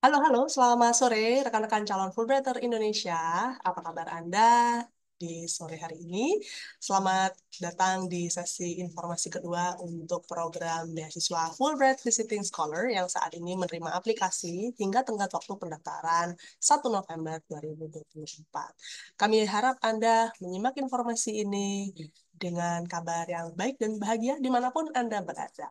Halo, halo, selamat sore rekan-rekan calon Fulbrighter Indonesia. Apa kabar Anda di sore hari ini? Selamat datang di sesi informasi kedua untuk program beasiswa Fulbright Visiting Scholar yang saat ini menerima aplikasi hingga tenggat waktu pendaftaran 1 November 2024. Kami harap Anda menyimak informasi ini dengan kabar yang baik dan bahagia dimanapun Anda berada.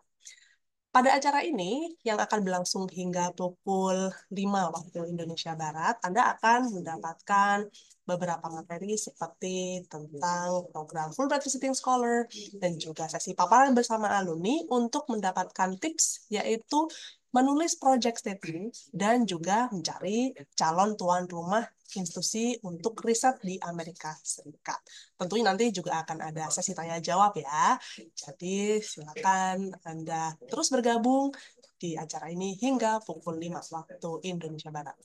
Pada acara ini, yang akan berlangsung hingga pukul 5 waktu Indonesia Barat, Anda akan mendapatkan beberapa materi seperti tentang program Fulbright Visiting Scholar dan juga sesi paparan bersama alumni untuk mendapatkan tips, yaitu menulis project statement dan juga mencari calon tuan rumah institusi untuk riset di Amerika Serikat. Tentunya nanti juga akan ada sesi tanya jawab ya. Jadi silakan Anda terus bergabung di acara ini hingga pukul 5 waktu Indonesia Barat.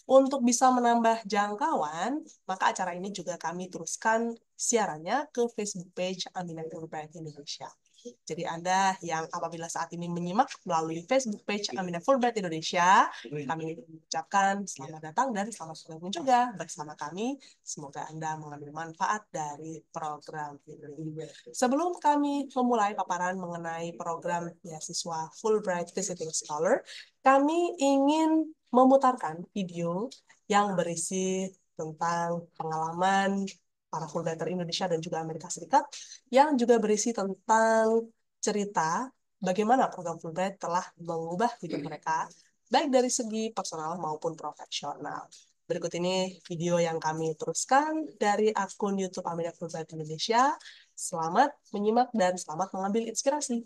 Untuk bisa menambah jangkauan, maka acara ini juga kami teruskan siarannya ke Facebook page Aminah Fulbright Indonesia. Jadi Anda yang apabila saat ini menyimak melalui Facebook page Aminah Fulbright Indonesia, kami mengucapkan selamat datang dan selamat bergabung juga bersama kami. Semoga Anda mengambil manfaat dari program ini. Sebelum kami memulai paparan mengenai program beasiswa Fulbright Visiting Scholar, kami ingin memutarkan video yang berisi tentang pengalaman para Fulbrighter Indonesia dan juga Amerika Serikat, yang juga berisi tentang cerita bagaimana program Fulbright telah mengubah hidup mereka, baik dari segi personal maupun profesional. Berikut ini video yang kami teruskan dari akun YouTube Aminah Fulbright Indonesia. Selamat menyimak dan selamat mengambil inspirasi.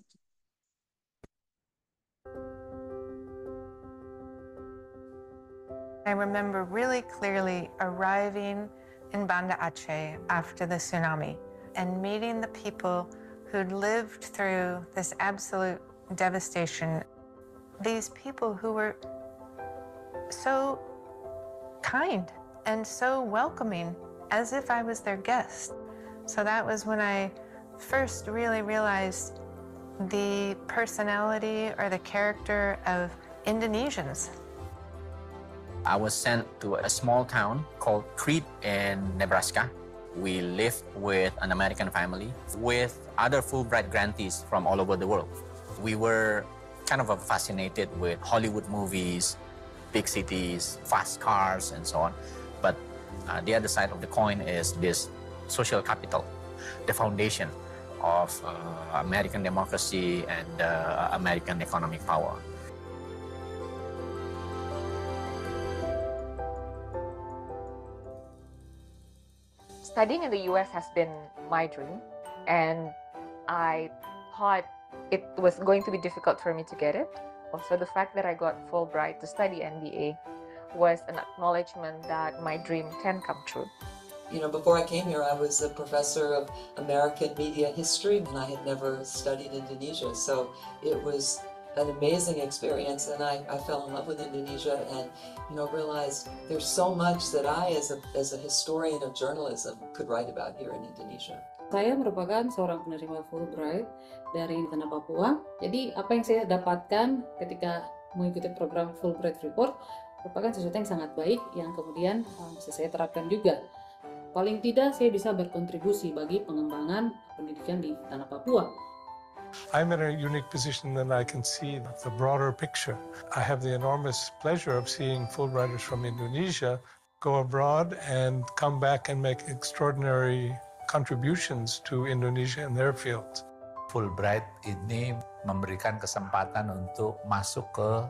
I remember really clearly arriving in Banda Aceh after the tsunami and meeting the people who'd lived through this absolute devastation. These people who were so kind and so welcoming, as if I was their guest. So that was when I first really realized the personality or the character of Indonesians. I was sent to a small town called Crete in Nebraska. We lived with an American family with other Fulbright grantees from all over the world. We were kind of fascinated with Hollywood movies, big cities, fast cars, and so on. But the other side of the coin is this social capital, the foundation of American democracy and American economic power. Studying in the US has been my dream, and I thought it was going to be difficult for me to get it. Also, the fact that I got Fulbright to study MBA was an acknowledgement that my dream can come true. You know, before I came here, I was a professor of American media history, and I had never studied Indonesia. So it was an amazing experience, and I fell in love with Indonesia and, you know, realized there's so much that I, as a historian of journalism, could write about here in Indonesia. Saya merupakan seorang penerima Fulbright dari Tanah Papua. Jadi apa yang saya dapatkan ketika mengikuti program Fulbright Report merupakan sesuatu yang sangat baik yang kemudian bisa saya terapkan juga. Paling tidak saya bisa berkontribusi bagi pengembangan pendidikan di Tanah Papua. I'm in a unique position that I can see the broader picture. I have the enormous pleasure of seeing Fulbrighters from Indonesia go abroad and come back and make extraordinary contributions to Indonesia in their fields. Fulbright ini memberikan kesempatan untuk masuk ke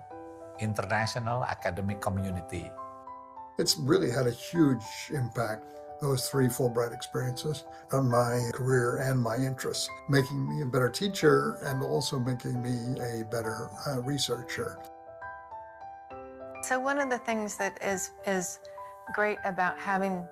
international academic community. It's really had a huge impact, those 3 Fulbright experiences, on my career and my interests, making me a better teacher and also making me a better researcher. So one of the things that is great about having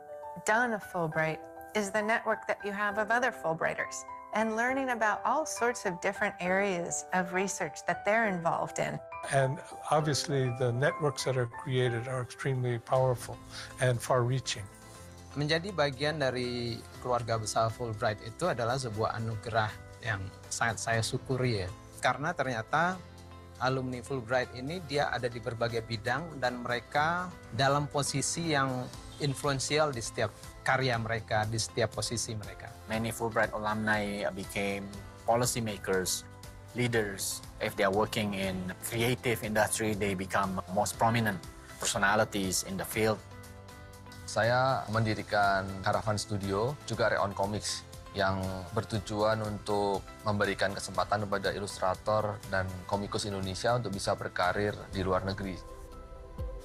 done a Fulbright is the network that you have of other Fulbrighters and learning about all sorts of different areas of research that they're involved in. And obviously the networks that are created are extremely powerful and far-reaching. Menjadi bagian dari keluarga besar Fulbright itu adalah sebuah anugerah yang sangat saya syukuri ya. Karena ternyata alumni Fulbright ini dia ada di berbagai bidang dan mereka dalam posisi yang influential di setiap karya mereka, di setiap posisi mereka. Many Fulbright alumni became policymakers, leaders. If they are working in creative industry, they become most prominent personalities in the field. Saya mendirikan Caravan Studio, juga Reon Comics, yang bertujuan untuk memberikan kesempatan kepada ilustrator dan komikus Indonesia untuk bisa berkarir di luar negeri.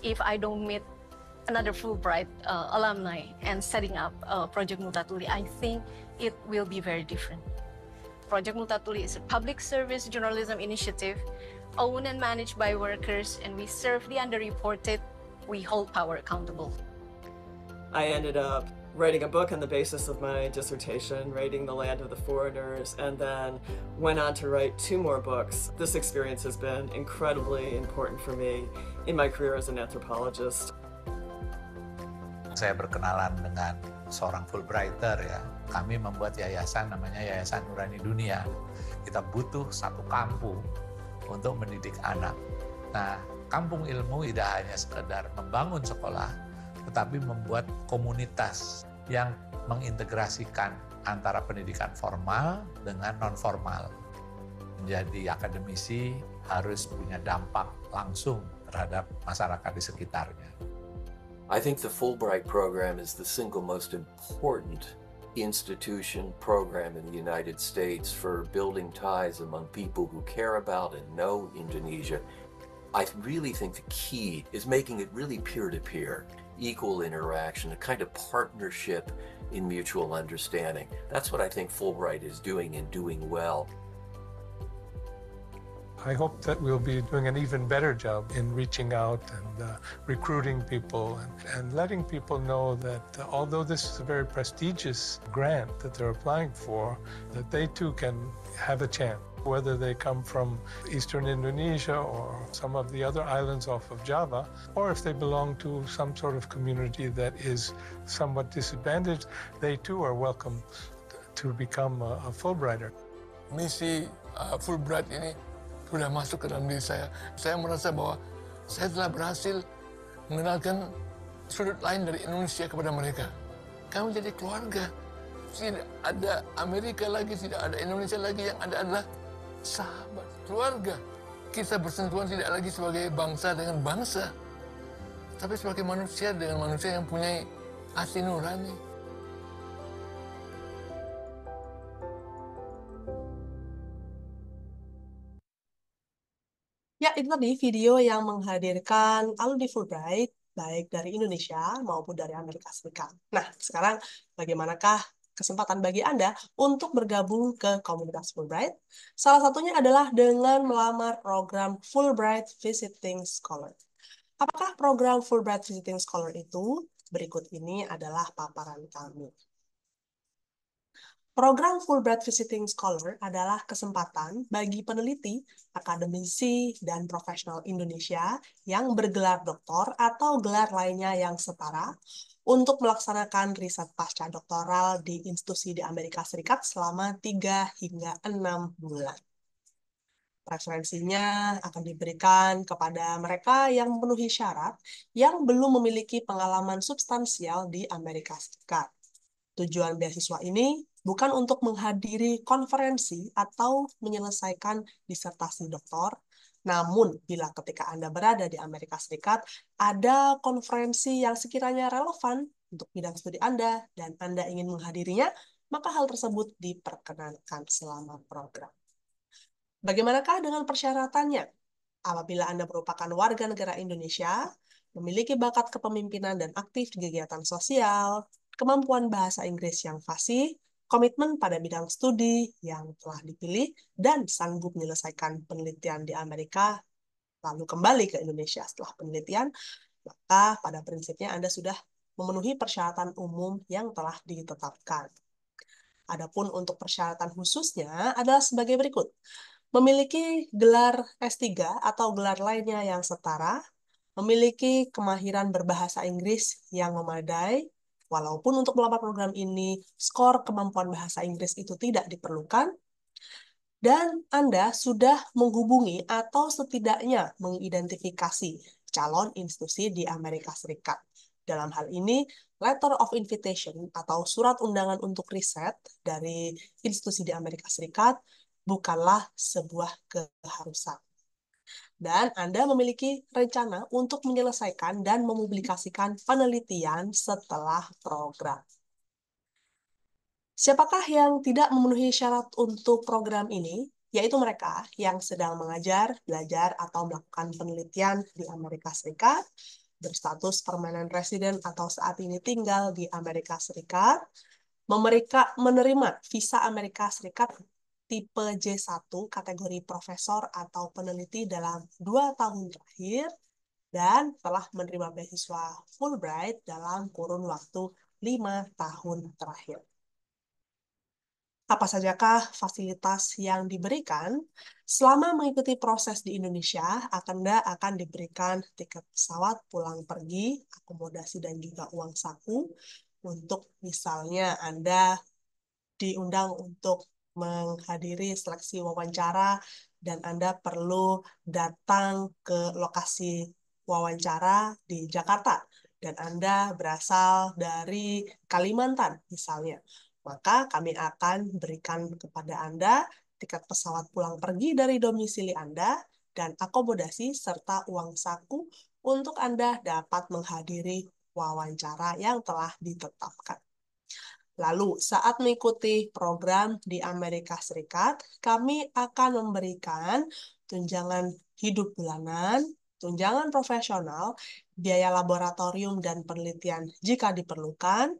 If I don't meet another Fulbright alumni and setting up Project Multatuli, I think it will be very different. Project Multatuli is a public service journalism initiative owned and managed by workers, and we serve the underreported. We hold power accountable. I ended up writing a book on the basis of my dissertation, Raiding the Land of the Foreigners, and then went on to write 2 more books. This experience has been incredibly important for me in my career as an anthropologist. Saya berkenalan dengan seorang Fulbrighter ya. Kami membuat yayasan namanya Yayasan Nurani Dunia. Kita butuh satu kampung untuk mendidik anak. Nah, kampung ilmu tidak hanya sekedar membangun sekolah, tetapi membuat komunitas yang mengintegrasikan antara pendidikan formal dengan non-formal. Menjadi akademisi harus punya dampak langsung terhadap masyarakat di sekitarnya. I think the Fulbright program is the single most important institution program in the United States for building ties among people who care about and know Indonesia. I really think the key is making it really peer-to-peer, equal interaction, a kind of partnership in mutual understanding. That's what I think Fulbright is doing and doing well. I hope that we'll be doing an even better job in reaching out and recruiting people and letting people know that although this is a very prestigious grant that they're applying for, that they too can have a chance. Whether they come from Eastern Indonesia or some of the other islands off of Java, or if they belong to some sort of community that is somewhat disadvantaged, they too are welcome to become a Fulbrighter. Misi Fulbright ini sudah masuk ke dalam diri saya. Saya merasa bahwa saya telah berhasil mengenalkan sudut lain dari Indonesia kepada mereka. Kami jadi keluarga. Tidak ada Amerika lagi, tidak ada Indonesia lagi, yang ada adalah sahabat, keluarga. Kita bersentuhan tidak lagi sebagai bangsa dengan bangsa, tapi sebagai manusia dengan manusia yang punya hati nurani. Ya, itu tadi video yang menghadirkan alumni Fulbright, baik dari Indonesia maupun dari Amerika Serikat. Nah, sekarang bagaimanakah kesempatan bagi Anda untuk bergabung ke komunitas Fulbright? Salah satunya adalah dengan melamar program Fulbright Visiting Scholar. Apakah program Fulbright Visiting Scholar itu? Berikut ini adalah paparan kami. Program Fulbright Visiting Scholar adalah kesempatan bagi peneliti, akademisi, dan profesional Indonesia yang bergelar doktor atau gelar lainnya yang setara untuk melaksanakan riset pasca doktoral di institusi di Amerika Serikat selama 3 hingga 6 bulan. Preferensinya akan diberikan kepada mereka yang memenuhi syarat yang belum memiliki pengalaman substansial di Amerika Serikat. Tujuan beasiswa ini bukan untuk menghadiri konferensi atau menyelesaikan disertasi doktor, namun bila ketika Anda berada di Amerika Serikat, ada konferensi yang sekiranya relevan untuk bidang studi Anda dan Anda ingin menghadirinya, maka hal tersebut diperkenankan selama program. Bagaimanakah dengan persyaratannya? Apabila Anda merupakan warga negara Indonesia, memiliki bakat kepemimpinan dan aktif di kegiatan sosial, kemampuan bahasa Inggris yang fasih, komitmen pada bidang studi yang telah dipilih, dan sanggup menyelesaikan penelitian di Amerika, lalu kembali ke Indonesia setelah penelitian, maka pada prinsipnya Anda sudah memenuhi persyaratan umum yang telah ditetapkan. Adapun untuk persyaratan khususnya adalah sebagai berikut. Memiliki gelar S3 atau gelar lainnya yang setara, memiliki kemahiran berbahasa Inggris yang memadai, walaupun untuk melamar program ini, skor kemampuan bahasa Inggris itu tidak diperlukan, dan Anda sudah menghubungi atau setidaknya mengidentifikasi calon institusi di Amerika Serikat. Dalam hal ini, letter of invitation atau surat undangan untuk riset dari institusi di Amerika Serikat bukanlah sebuah keharusan. Dan Anda memiliki rencana untuk menyelesaikan dan mempublikasikan penelitian setelah program. Siapakah yang tidak memenuhi syarat untuk program ini? Yaitu mereka yang sedang mengajar, belajar, atau melakukan penelitian di Amerika Serikat, berstatus permanent resident atau saat ini tinggal di Amerika Serikat, menerima visa Amerika Serikat tipe J1 kategori profesor atau peneliti dalam 2 tahun terakhir, dan telah menerima beasiswa Fulbright dalam kurun waktu 5 tahun terakhir. Apa sajakah fasilitas yang diberikan? Selama mengikuti proses di Indonesia, Anda akan diberikan tiket pesawat pulang pergi, akomodasi, dan juga uang saku. Untuk misalnya Anda diundang untuk menghadiri seleksi wawancara, dan Anda perlu datang ke lokasi wawancara di Jakarta, dan Anda berasal dari Kalimantan misalnya, maka kami akan berikan kepada Anda tiket pesawat pulang pergi dari domisili Anda dan akomodasi serta uang saku untuk Anda dapat menghadiri wawancara yang telah ditetapkan. Lalu, saat mengikuti program di Amerika Serikat, kami akan memberikan tunjangan hidup bulanan, tunjangan profesional, biaya laboratorium dan penelitian jika diperlukan.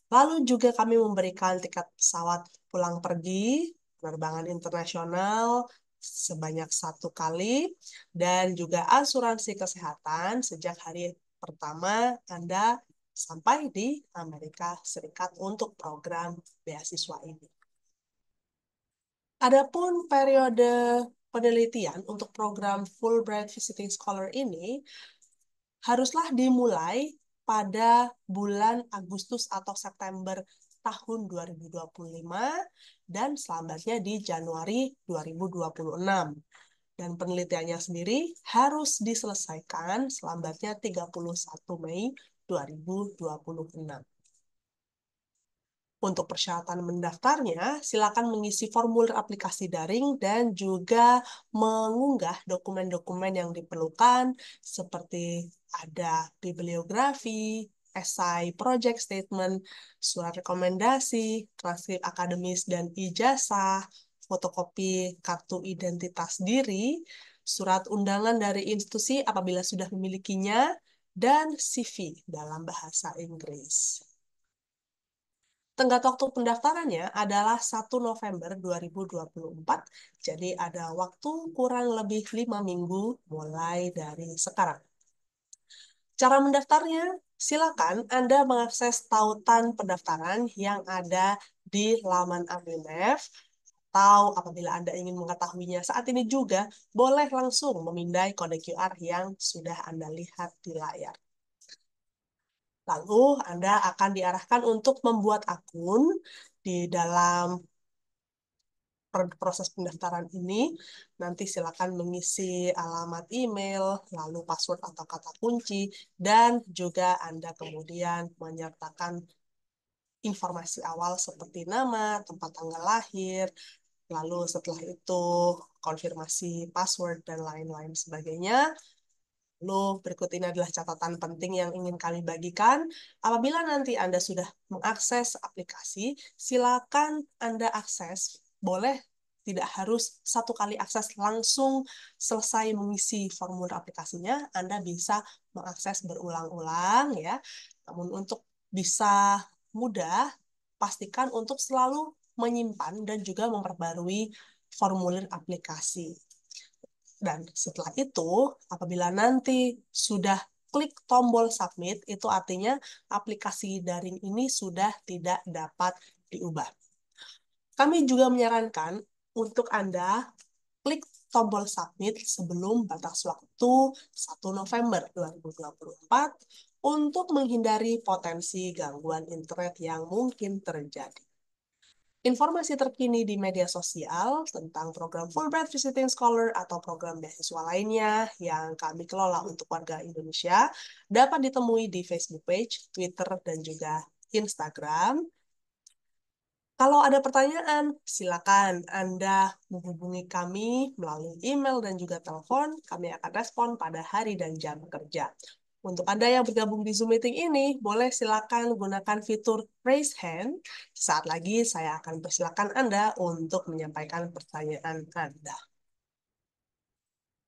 Lalu juga kami memberikan tiket pesawat pulang pergi, penerbangan internasional sebanyak 1 kali, dan juga asuransi kesehatan sejak hari pertama Anda sampai di Amerika Serikat untuk program beasiswa ini. Adapun periode penelitian untuk program Fulbright Visiting Scholar ini haruslah dimulai pada bulan Agustus atau September tahun 2025 dan selambatnya di Januari 2026. Dan penelitiannya sendiri harus diselesaikan selambatnya 31 Mei 2026. Untuk persyaratan mendaftarnya, silakan mengisi formulir aplikasi daring dan juga mengunggah dokumen-dokumen yang diperlukan seperti ada bibliografi, esai project statement, surat rekomendasi, transkrip akademis dan ijazah, fotokopi kartu identitas diri, surat undangan dari institusi apabila sudah memilikinya, dan CV dalam bahasa Inggris. Tenggat waktu pendaftarannya adalah 1 November 2024, jadi ada waktu kurang lebih 5 minggu mulai dari sekarang. Cara mendaftarnya, silakan Anda mengakses tautan pendaftaran yang ada di laman AMINEF, atau apabila Anda ingin mengetahuinya saat ini juga, boleh langsung memindai kode QR yang sudah Anda lihat di layar. Lalu Anda akan diarahkan untuk membuat akun di dalam proses pendaftaran ini. Nanti silakan mengisi alamat email, lalu password atau kata kunci, dan juga Anda kemudian menyertakan informasi awal seperti nama, tempat tanggal lahir, lalu setelah itu konfirmasi password dan lain-lain sebagainya. Lalu berikut ini adalah catatan penting yang ingin kami bagikan. Apabila nanti Anda sudah mengakses aplikasi, silakan Anda akses. Boleh tidak harus 1 kali akses langsung selesai mengisi formulir aplikasinya. Anda bisa mengakses berulang-ulang ya. Namun untuk bisa mudah, pastikan untuk selalu menyimpan dan juga memperbarui formulir aplikasi. Dan setelah itu, apabila nanti sudah klik tombol submit, itu artinya aplikasi daring ini sudah tidak dapat diubah. Kami juga menyarankan untuk Anda klik tombol submit sebelum batas waktu 1 November 2024 untuk menghindari potensi gangguan internet yang mungkin terjadi. Informasi terkini di media sosial tentang program Fulbright Visiting Scholar atau program beasiswa lainnya yang kami kelola untuk warga Indonesia dapat ditemui di Facebook page, Twitter, dan juga Instagram. Kalau ada pertanyaan, silakan Anda menghubungi kami melalui email dan juga telepon. Kami akan respon pada hari dan jam kerja. Untuk Anda yang bergabung di Zoom meeting ini, boleh silakan gunakan fitur raise hand. Saat lagi saya akan persilakan Anda untuk menyampaikan pertanyaan Anda.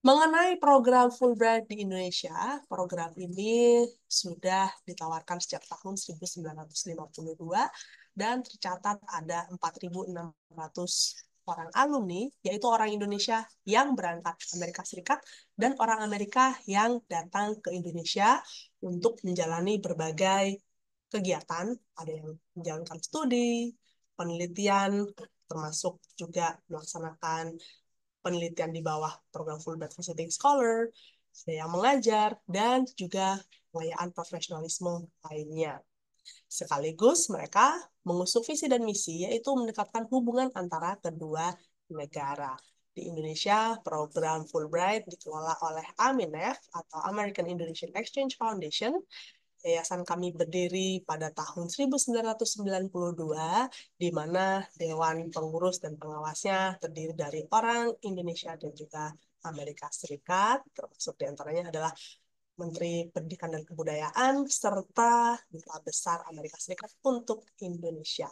Mengenai program Fulbright di Indonesia, program ini sudah ditawarkan sejak tahun 1952 dan tercatat ada 4.600 orang alumni, yaitu orang Indonesia yang berangkat ke Amerika Serikat dan orang Amerika yang datang ke Indonesia untuk menjalani berbagai kegiatan, ada yang menjalankan studi, penelitian, termasuk juga melaksanakan penelitian di bawah program Fulbright Visiting Scholar, ada yang mengajar, dan juga pengayaan profesionalisme lainnya. Sekaligus mereka mengusung visi dan misi, yaitu mendekatkan hubungan antara kedua negara. Di Indonesia, program Fulbright dikelola oleh AMINEF atau American Indonesian Exchange Foundation. Yayasan kami berdiri pada tahun 1992, di mana Dewan Pengurus dan Pengawasnya terdiri dari orang Indonesia dan juga Amerika Serikat, termasuk diantaranya adalah Menteri Pendidikan dan Kebudayaan, serta Duta Besar Amerika Serikat untuk Indonesia.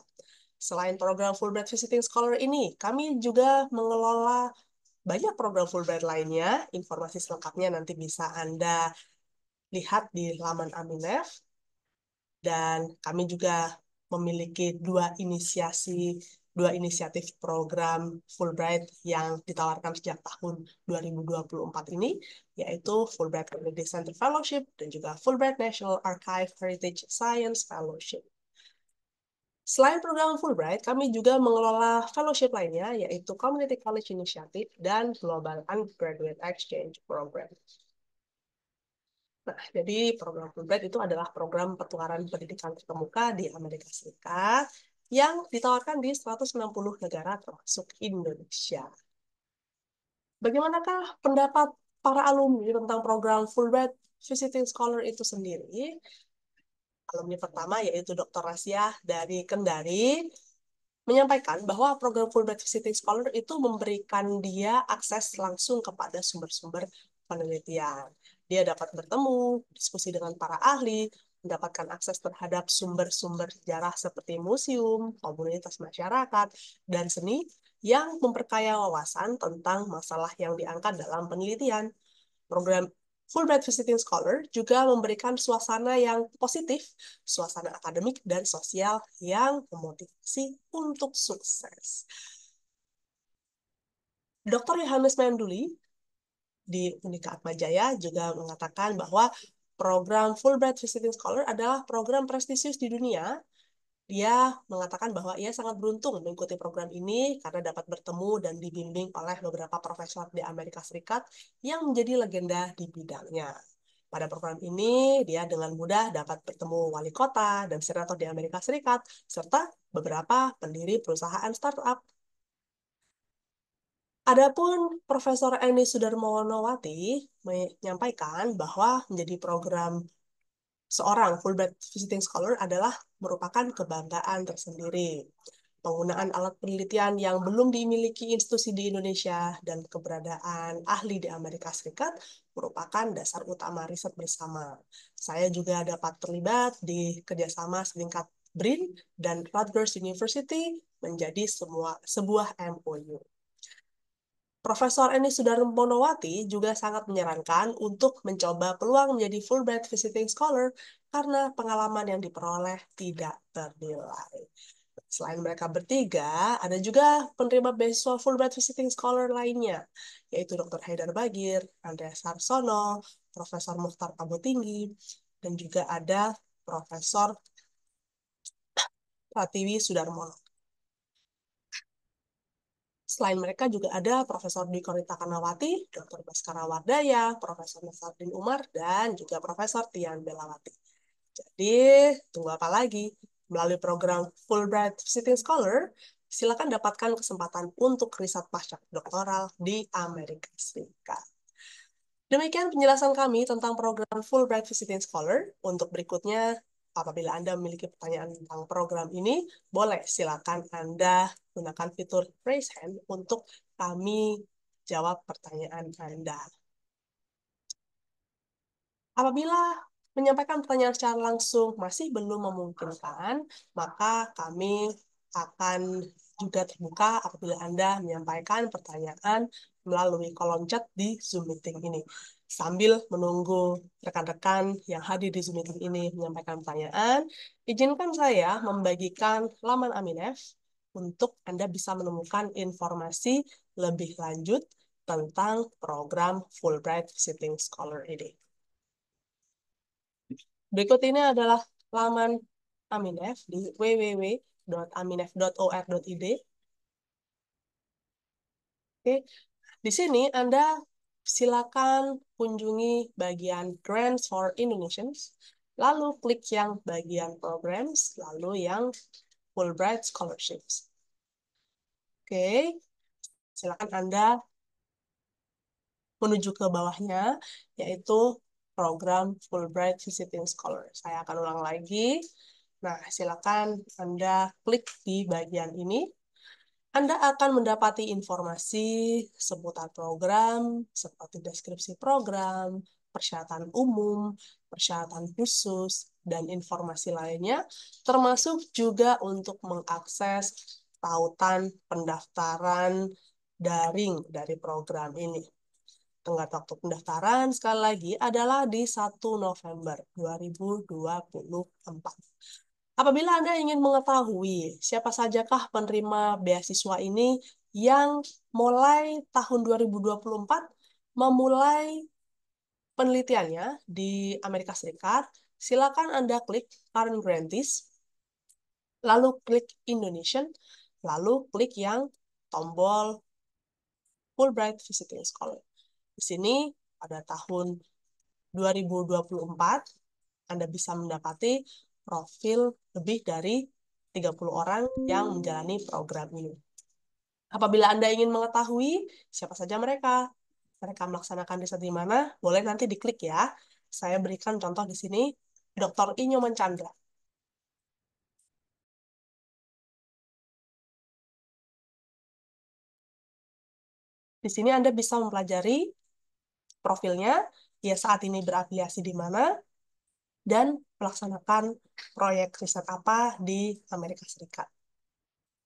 Selain program Fulbright Visiting Scholar ini, kami juga mengelola banyak program Fulbright lainnya. Informasi selengkapnya nanti bisa Anda lihat di laman AMINEF. Dan kami juga memiliki dua inisiatif program Fulbright yang ditawarkan sejak tahun 2024 ini, yaitu Fulbright Kennedy Center Fellowship dan juga Fulbright National Archive Heritage Science Fellowship. Selain program Fulbright, kami juga mengelola fellowship lainnya, yaitu Community College Initiative dan Global Undergraduate Exchange Program. Nah, jadi program Fulbright itu adalah program pertukaran pendidikan terkemuka di Amerika Serikat yang ditawarkan di 160 negara termasuk Indonesia. Bagaimanakah pendapat para alumni tentang program Fulbright Visiting Scholar itu sendiri? Alumni pertama yaitu Dr. Rasya dari Kendari menyampaikan bahwa program Fulbright Visiting Scholar itu memberikan dia akses langsung kepada sumber-sumber penelitian. Dia dapat bertemu, diskusi dengan para ahli, mendapatkan akses terhadap sumber-sumber sejarah seperti museum, komunitas masyarakat, dan seni yang memperkaya wawasan tentang masalah yang diangkat dalam penelitian. Program Fulbright Visiting Scholar juga memberikan suasana yang positif, suasana akademik dan sosial yang memotivasi untuk sukses. Dr. Yohanes Menduli di Unika Atmajaya juga mengatakan bahwa program Fulbright Visiting Scholar adalah program prestisius di dunia. Dia mengatakan bahwa ia sangat beruntung mengikuti program ini karena dapat bertemu dan dibimbing oleh beberapa profesor di Amerika Serikat yang menjadi legenda di bidangnya. Pada program ini, dia dengan mudah dapat bertemu wali kota dan senator di Amerika Serikat, serta beberapa pendiri perusahaan startup. Adapun Profesor Eni Sudarmonowati menyampaikan bahwa menjadi program seorang Fulbright Visiting Scholar adalah merupakan kebanggaan tersendiri. Penggunaan alat penelitian yang belum dimiliki institusi di Indonesia dan keberadaan ahli di Amerika Serikat merupakan dasar utama riset bersama. Saya juga dapat terlibat di kerjasama setingkat BRIN dan Rutgers University menjadi sebuah MOU. Profesor Eni Sudarmonowati juga sangat menyarankan untuk mencoba peluang menjadi Fulbright Visiting Scholar karena pengalaman yang diperoleh tidak ternilai. Selain mereka bertiga, ada juga penerima beasiswa Fulbright Visiting Scholar lainnya, yaitu Dr. Haidar Bagir, Andreas Sarsono, Profesor Mukhtar Kabutinggi, dan juga ada Profesor Pratiwi Sudarmono. Selain mereka juga ada Profesor Dwi Korita Kanawati, Dr. Baskara Wardaya, Profesor Nasardin Umar, dan juga Profesor Tian Belawati. Jadi, tunggu apa lagi? Melalui program Fulbright Visiting Scholar, silakan dapatkan kesempatan untuk riset pasca doktoral di Amerika Serikat. Demikian penjelasan kami tentang program Fulbright Visiting Scholar. Untuk berikutnya, apabila Anda memiliki pertanyaan tentang program ini, boleh silakan Anda gunakan fitur raise hand untuk kami jawab pertanyaan Anda. Apabila menyampaikan pertanyaan secara langsung masih belum memungkinkan, maka kami akan juga terbuka apabila Anda menyampaikan pertanyaan melalui kolom chat di Zoom meeting ini. Sambil menunggu rekan-rekan yang hadir di Zoom meeting ini menyampaikan pertanyaan, izinkan saya membagikan laman Aminef untuk Anda bisa menemukan informasi lebih lanjut tentang program Fulbright Visiting Scholar ini. Berikut ini adalah laman Aminef di www.aminef.or.id. Oke, di sini Anda silakan kunjungi bagian Grants for Indonesians, lalu klik yang bagian Programs, lalu yang Fulbright Scholarships. Oke, silakan Anda menuju ke bawahnya, yaitu program Fulbright Visiting Scholar. Saya akan ulang lagi. Nah, silakan Anda klik di bagian ini. Anda akan mendapati informasi seputar program, seperti deskripsi program, persyaratan umum, persyaratan khusus, dan informasi lainnya, termasuk juga untuk mengakses tautan pendaftaran daring dari program ini. Tenggat waktu pendaftaran sekali lagi adalah di 1 November 2024. Apabila Anda ingin mengetahui siapa sajakah penerima beasiswa ini yang mulai tahun 2024 memulai penelitiannya di Amerika Serikat, silakan Anda klik Current Grantees, lalu klik Indonesian, lalu klik yang tombol Fulbright Visiting Scholar. Di sini pada tahun 2024 Anda bisa mendapati profil lebih dari 30 orang yang menjalani program ini. Apabila Anda ingin mengetahui siapa saja mereka melaksanakan riset di mana, boleh nanti diklik ya. Saya berikan contoh di sini, Dr. Inyoman Chandra. Di sini Anda bisa mempelajari profilnya, ia saat ini berafiliasi di mana, dan melaksanakan proyek riset apa di Amerika Serikat.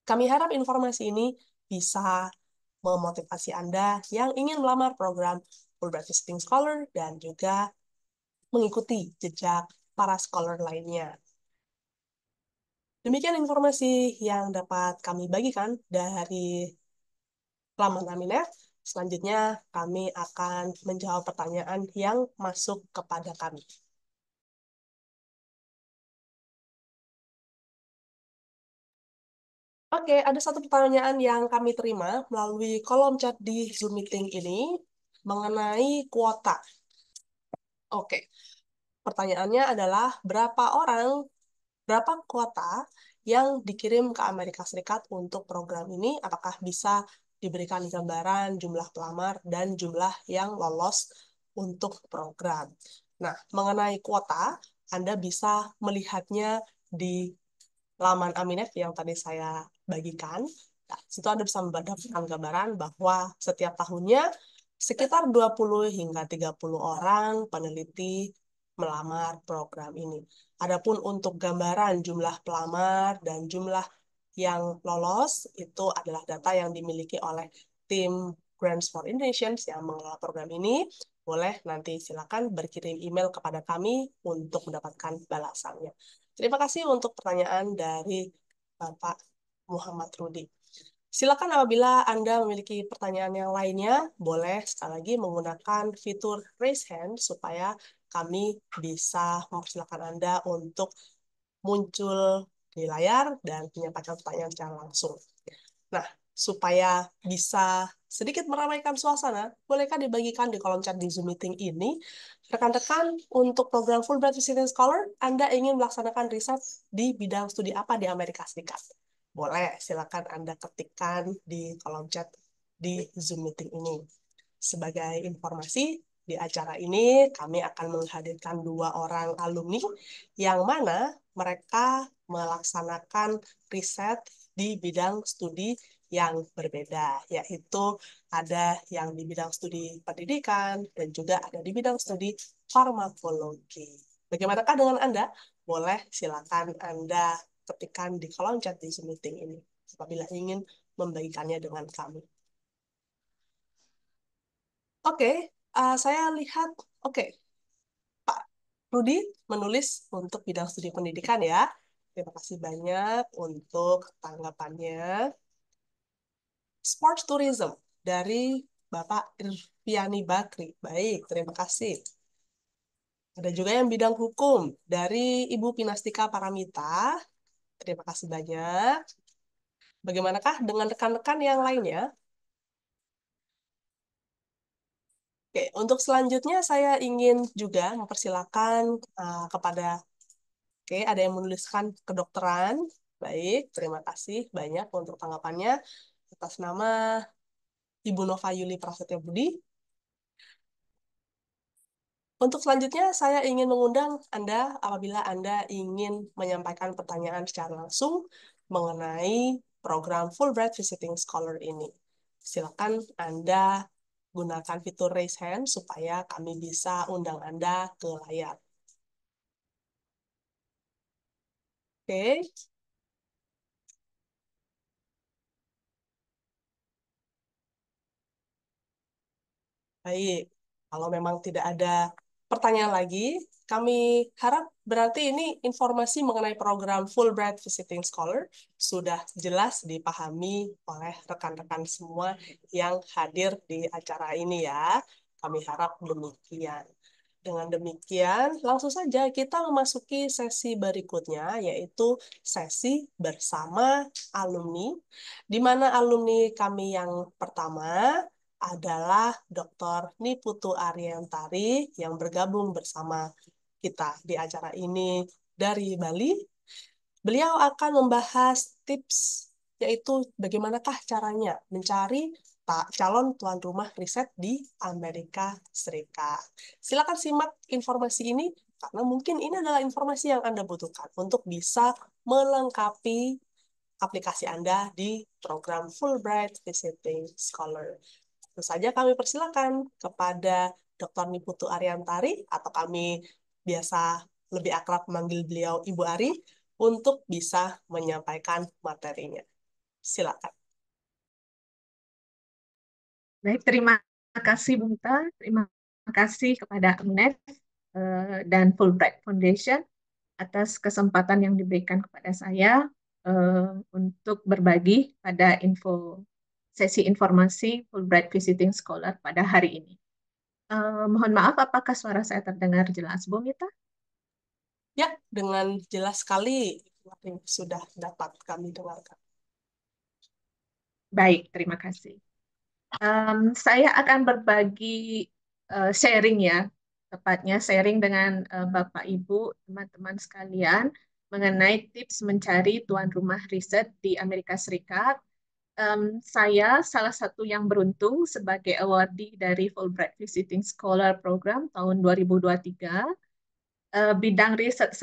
Kami harap informasi ini bisa memotivasi Anda yang ingin melamar program Fulbright Visiting Scholar dan juga mengikuti jejak para scholar lainnya. Demikian informasi yang dapat kami bagikan dari laman Aminef. Selanjutnya, kami akan menjawab pertanyaan yang masuk kepada kami. Oke, ada satu pertanyaan yang kami terima melalui kolom chat di Zoom meeting ini mengenai kuota. Oke, pertanyaannya adalah berapa kuota yang dikirim ke Amerika Serikat untuk program ini? Apakah bisa diberikan gambaran jumlah pelamar dan jumlah yang lolos untuk program? Nah, mengenai kuota, Anda bisa melihatnya di laman Aminef yang tadi saya bagikan. Nah, situ Anda bisa mendapatkan gambaran bahwa setiap tahunnya sekitar 20 hingga 30 orang peneliti melamar program ini. Adapun untuk gambaran jumlah pelamar dan jumlah yang lolos, itu adalah data yang dimiliki oleh tim Grants for Indonesians yang mengelola program ini. Boleh nanti silakan berkirim email kepada kami untuk mendapatkan balasannya. Terima kasih untuk pertanyaan dari Bapak Muhammad Rudi. Silakan apabila Anda memiliki pertanyaan yang lainnya, boleh sekali lagi menggunakan fitur raise hand supaya kami bisa mempersilakan Anda untuk muncul di layar dan menyampaikan pertanyaan secara langsung. Nah, supaya bisa sedikit meramaikan suasana, bolehkah dibagikan di kolom chat di Zoom meeting ini? Rekan-rekan, untuk program Fulbright Visiting Scholar, Anda ingin melaksanakan riset di bidang studi apa di Amerika Serikat? Boleh, silakan Anda ketikkan di kolom chat di Zoom meeting ini. Sebagai informasi, di acara ini kami akan menghadirkan 2 orang alumni yang mana mereka melaksanakan riset di bidang studi yang berbeda, yaitu ada yang di bidang studi pendidikan dan juga ada di bidang studi farmakologi. Bagaimanakah dengan Anda? Boleh silakan Anda ketikkan di kolom chat di Zoom meeting ini apabila ingin membagikannya dengan kami. Oke, saya lihat, oke, Pak Rudi menulis untuk bidang studi pendidikan ya. Terima kasih banyak untuk tanggapannya. Sports tourism dari Bapak Irviani Bakri. Baik, terima kasih. Ada juga yang bidang hukum dari Ibu Pinastika Paramita. Terima kasih banyak. Bagaimanakah dengan rekan-rekan yang lainnya? Oke, untuk selanjutnya saya ingin juga mempersilakan kepada, oke, ada yang menuliskan kedokteran. Baik, terima kasih banyak untuk tanggapannya. Atas nama Ibu Nova Yuli Prasetya Budi. Untuk selanjutnya, saya ingin mengundang Anda apabila Anda ingin menyampaikan pertanyaan secara langsung mengenai program Fulbright Visiting Scholar ini. Silakan Anda gunakan fitur raise hand supaya kami bisa undang Anda ke layar. Oke. Baik, kalau memang tidak ada pertanyaan lagi, kami harap berarti ini informasi mengenai program Fulbright Visiting Scholar sudah jelas dipahami oleh rekan-rekan semua yang hadir di acara ini ya. Kami harap demikian. Dengan demikian, langsung saja kita memasuki sesi berikutnya, yaitu sesi bersama alumni, di mana alumni kami yang pertama adalah Dr. Niputu Ariantari yang bergabung bersama kita di acara ini dari Bali. Beliau akan membahas tips, yaitu bagaimanakah caranya mencari calon tuan rumah riset di Amerika Serikat. Silakan simak informasi ini, karena mungkin ini adalah informasi yang Anda butuhkan untuk bisa melengkapi aplikasi Anda di program Fulbright Visiting Scholar. Tentu saja kami persilakan kepada Dr. Niputu Ariantari, atau kami biasa lebih akrab memanggil beliau Ibu Ari, untuk bisa menyampaikan materinya. Silakan. Baik, terima kasih Bu Mita, terima kasih kepada UNED dan Fulbright Foundation atas kesempatan yang diberikan kepada saya untuk berbagi pada sesi informasi Fulbright Visiting Scholar pada hari ini. Mohon maaf, apakah suara saya terdengar jelas, Bu Mita? Ya, dengan jelas sekali sudah dapat kami dengarkan. Baik, terima kasih. Saya akan berbagi sharing ya, tepatnya sharing dengan Bapak Ibu, teman-teman sekalian mengenai tips mencari tuan rumah riset di Amerika Serikat. Saya salah satu yang beruntung sebagai awardee dari Fulbright Visiting Scholar Program tahun 2023. Bidang riset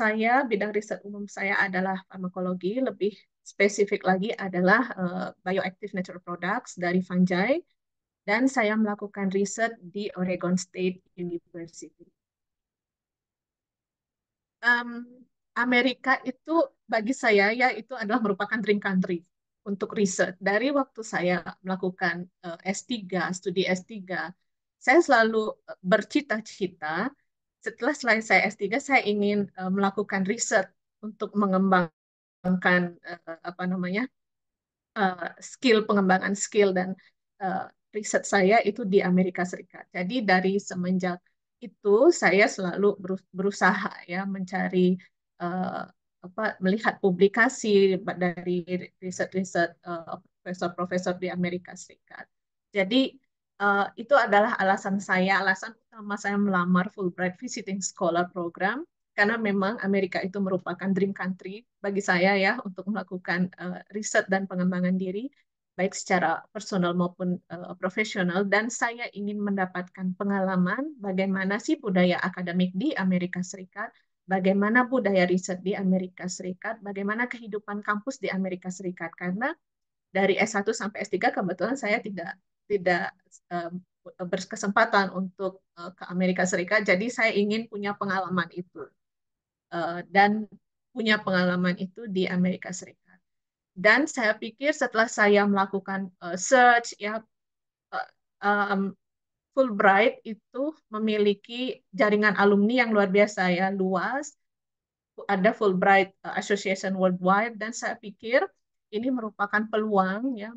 umum saya adalah farmakologi, lebih spesifik lagi adalah bioactive natural products dari fungi, dan saya melakukan riset di Oregon State University. Amerika itu bagi saya ya itu adalah merupakan dream country untuk riset. Dari waktu saya melakukan S3, studi S3, saya selalu bercita-cita setelah saya S3 saya ingin melakukan riset untuk mengembangkan pengembangan skill dan riset saya itu di Amerika Serikat. Jadi dari semenjak itu saya selalu berusaha ya mencari melihat publikasi dari riset-riset profesor-profesor di Amerika Serikat. Jadi itu adalah alasan utama saya melamar Fulbright Visiting Scholar Program karena memang Amerika itu merupakan dream country bagi saya ya untuk melakukan riset dan pengembangan diri baik secara personal maupun profesional, dan saya ingin mendapatkan pengalaman bagaimana sih budaya akademik di Amerika Serikat, bagaimana budaya riset di Amerika Serikat, bagaimana kehidupan kampus di Amerika Serikat. Karena dari S1 sampai S3 kebetulan saya tidak berkesempatan untuk ke Amerika Serikat, jadi saya ingin punya pengalaman itu dan punya pengalaman itu di Amerika Serikat. Dan saya pikir setelah saya melakukan search ya, um, Fulbright itu memiliki jaringan alumni yang luar biasa ya, luas. Ada Fulbright Association Worldwide, dan saya pikir ini merupakan peluang ya,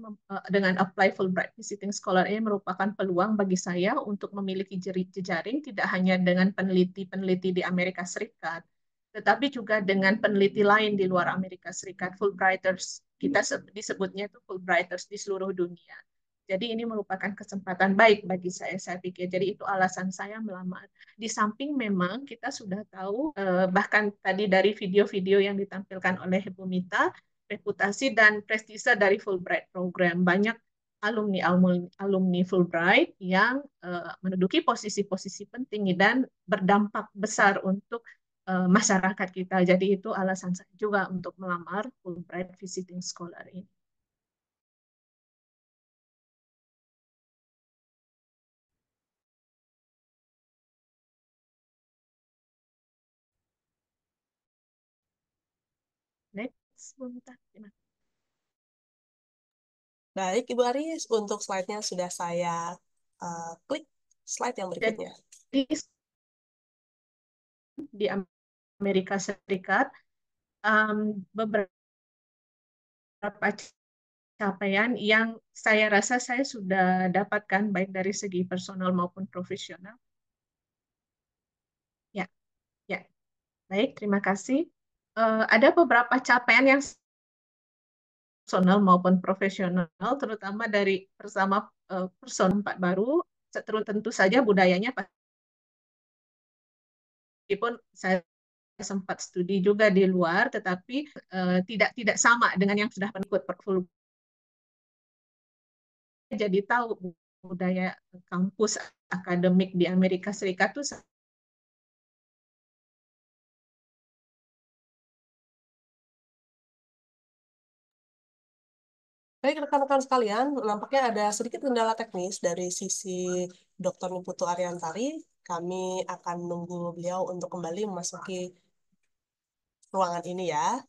dengan apply Fulbright Visiting Scholar ini merupakan peluang bagi saya untuk memiliki jejaring tidak hanya dengan peneliti-peneliti di Amerika Serikat, tetapi juga dengan peneliti lain di luar Amerika Serikat, Fulbrighters. Kita disebutnya itu Fulbrighters di seluruh dunia. Jadi ini merupakan kesempatan baik bagi saya pikir. Jadi itu alasan saya melamar. Di samping memang kita sudah tahu, bahkan tadi dari video-video yang ditampilkan oleh Bu Mita, reputasi dan prestise dari Fulbright program. Banyak alumni Fulbright yang menduduki posisi-posisi penting dan berdampak besar untuk masyarakat kita. Jadi itu alasan saya juga untuk melamar Fulbright Visiting Scholar ini. Next, bentar. Baik, Ibu Aris, untuk slide-nya sudah saya klik slide yang berikutnya. Jadi, di Amerika Serikat, beberapa capaian yang saya rasa saya sudah dapatkan baik dari segi personal maupun profesional. Ya, ya. Baik, terima kasih. Ada beberapa capaian yang personal maupun profesional, terutama dari bersama person 4 baru, tentu saja budayanya meskipun saya sempat studi juga di luar, tetapi tidak sama dengan yang sudah ikut portfolio. Jadi tahu budaya kampus akademik di Amerika Serikat itu Baik, rekan-rekan sekalian, nampaknya ada sedikit kendala teknis dari sisi Dr. Niputu Ariantari. Kami akan menunggu beliau untuk kembali memasuki ruangan ini ya.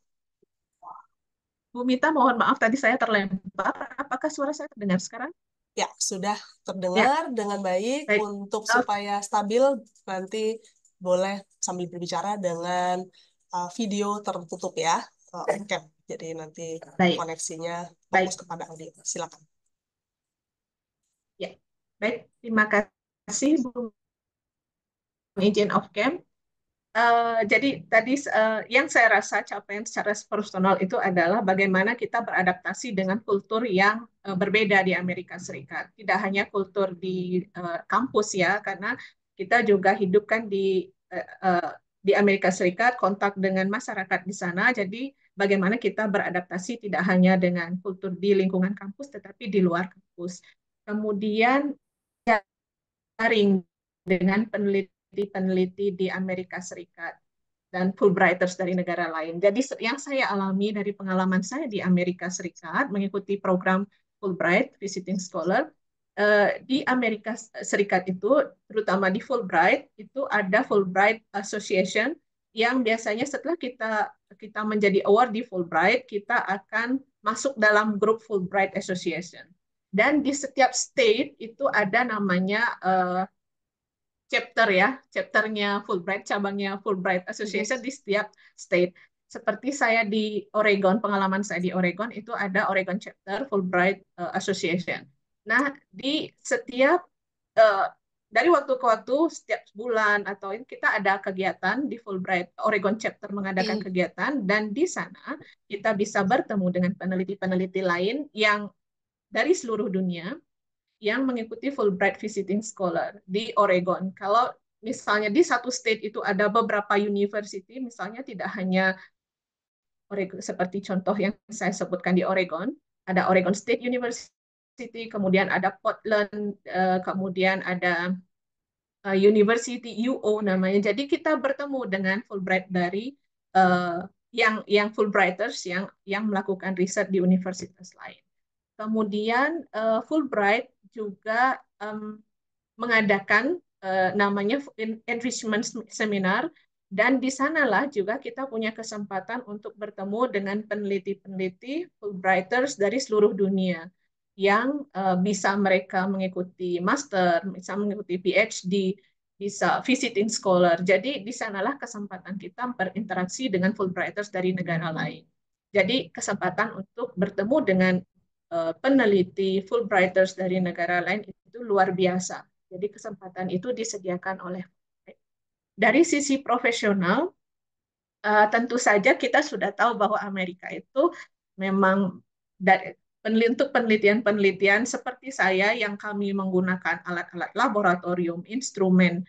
Bu Mita, mohon maaf tadi saya terlempar. Apakah suara saya terdengar sekarang? Ya, sudah terdengar dengan baik. Untuk supaya stabil, nanti boleh sambil berbicara dengan video tertutup ya. Oke, jadi nanti koneksinya fokus kepada audio. Silakan. Ya, baik. Terima kasih Bu Izin off cam. Jadi tadi yang saya rasa capaian secara personal itu adalah bagaimana kita beradaptasi dengan kultur yang berbeda di Amerika Serikat. Tidak hanya kultur di kampus ya, karena kita juga hidup kan di Amerika Serikat, kontak dengan masyarakat di sana. Jadi bagaimana kita beradaptasi tidak hanya dengan kultur di lingkungan kampus, tetapi di luar kampus. Kemudian sharing dengan peneliti di Amerika Serikat dan Fulbrighters dari negara lain. Jadi yang saya alami dari pengalaman saya di Amerika Serikat mengikuti program Fulbright Visiting Scholar, di Amerika Serikat itu, terutama di Fulbright, itu ada Fulbright Association yang biasanya setelah kita menjadi award di Fulbright, kita akan masuk dalam grup Fulbright Association. Dan di setiap state itu ada namanya chapternya Fulbright, cabangnya Fulbright Association di setiap state. Seperti saya di Oregon, pengalaman saya di Oregon itu ada Oregon Chapter Fulbright Association. Nah, di setiap dari waktu ke waktu, setiap bulan atau kita ada kegiatan di Fulbright Oregon Chapter mengadakan kegiatan, dan di sana kita bisa bertemu dengan peneliti-peneliti lain yang dari seluruh dunia yang mengikuti Fulbright Visiting Scholar di Oregon. Kalau misalnya di satu state itu ada beberapa university, misalnya tidak hanya Oregon, seperti contoh yang saya sebutkan di Oregon, ada Oregon State University, kemudian ada Portland, kemudian ada University UO namanya. Jadi kita bertemu dengan Fulbright dari yang Fulbrighters yang melakukan riset di universitas lain. Kemudian Fulbright juga mengadakan namanya enrichment seminar, dan di sanalah juga kita punya kesempatan untuk bertemu dengan peneliti-peneliti Fulbrighters dari seluruh dunia yang bisa mereka mengikuti master, bisa mengikuti PhD, bisa visiting scholar. Jadi di sanalah kesempatan kita berinteraksi dengan Fulbrighters dari negara lain. Jadi kesempatan untuk bertemu dengan peneliti Fulbrighters dari negara lain itu luar biasa. Jadi kesempatan itu disediakan oleh dari sisi profesional. Tentu saja kita sudah tahu bahwa Amerika itu memang untuk penelitian-penelitian seperti saya yang kami menggunakan alat-alat laboratorium, instrumen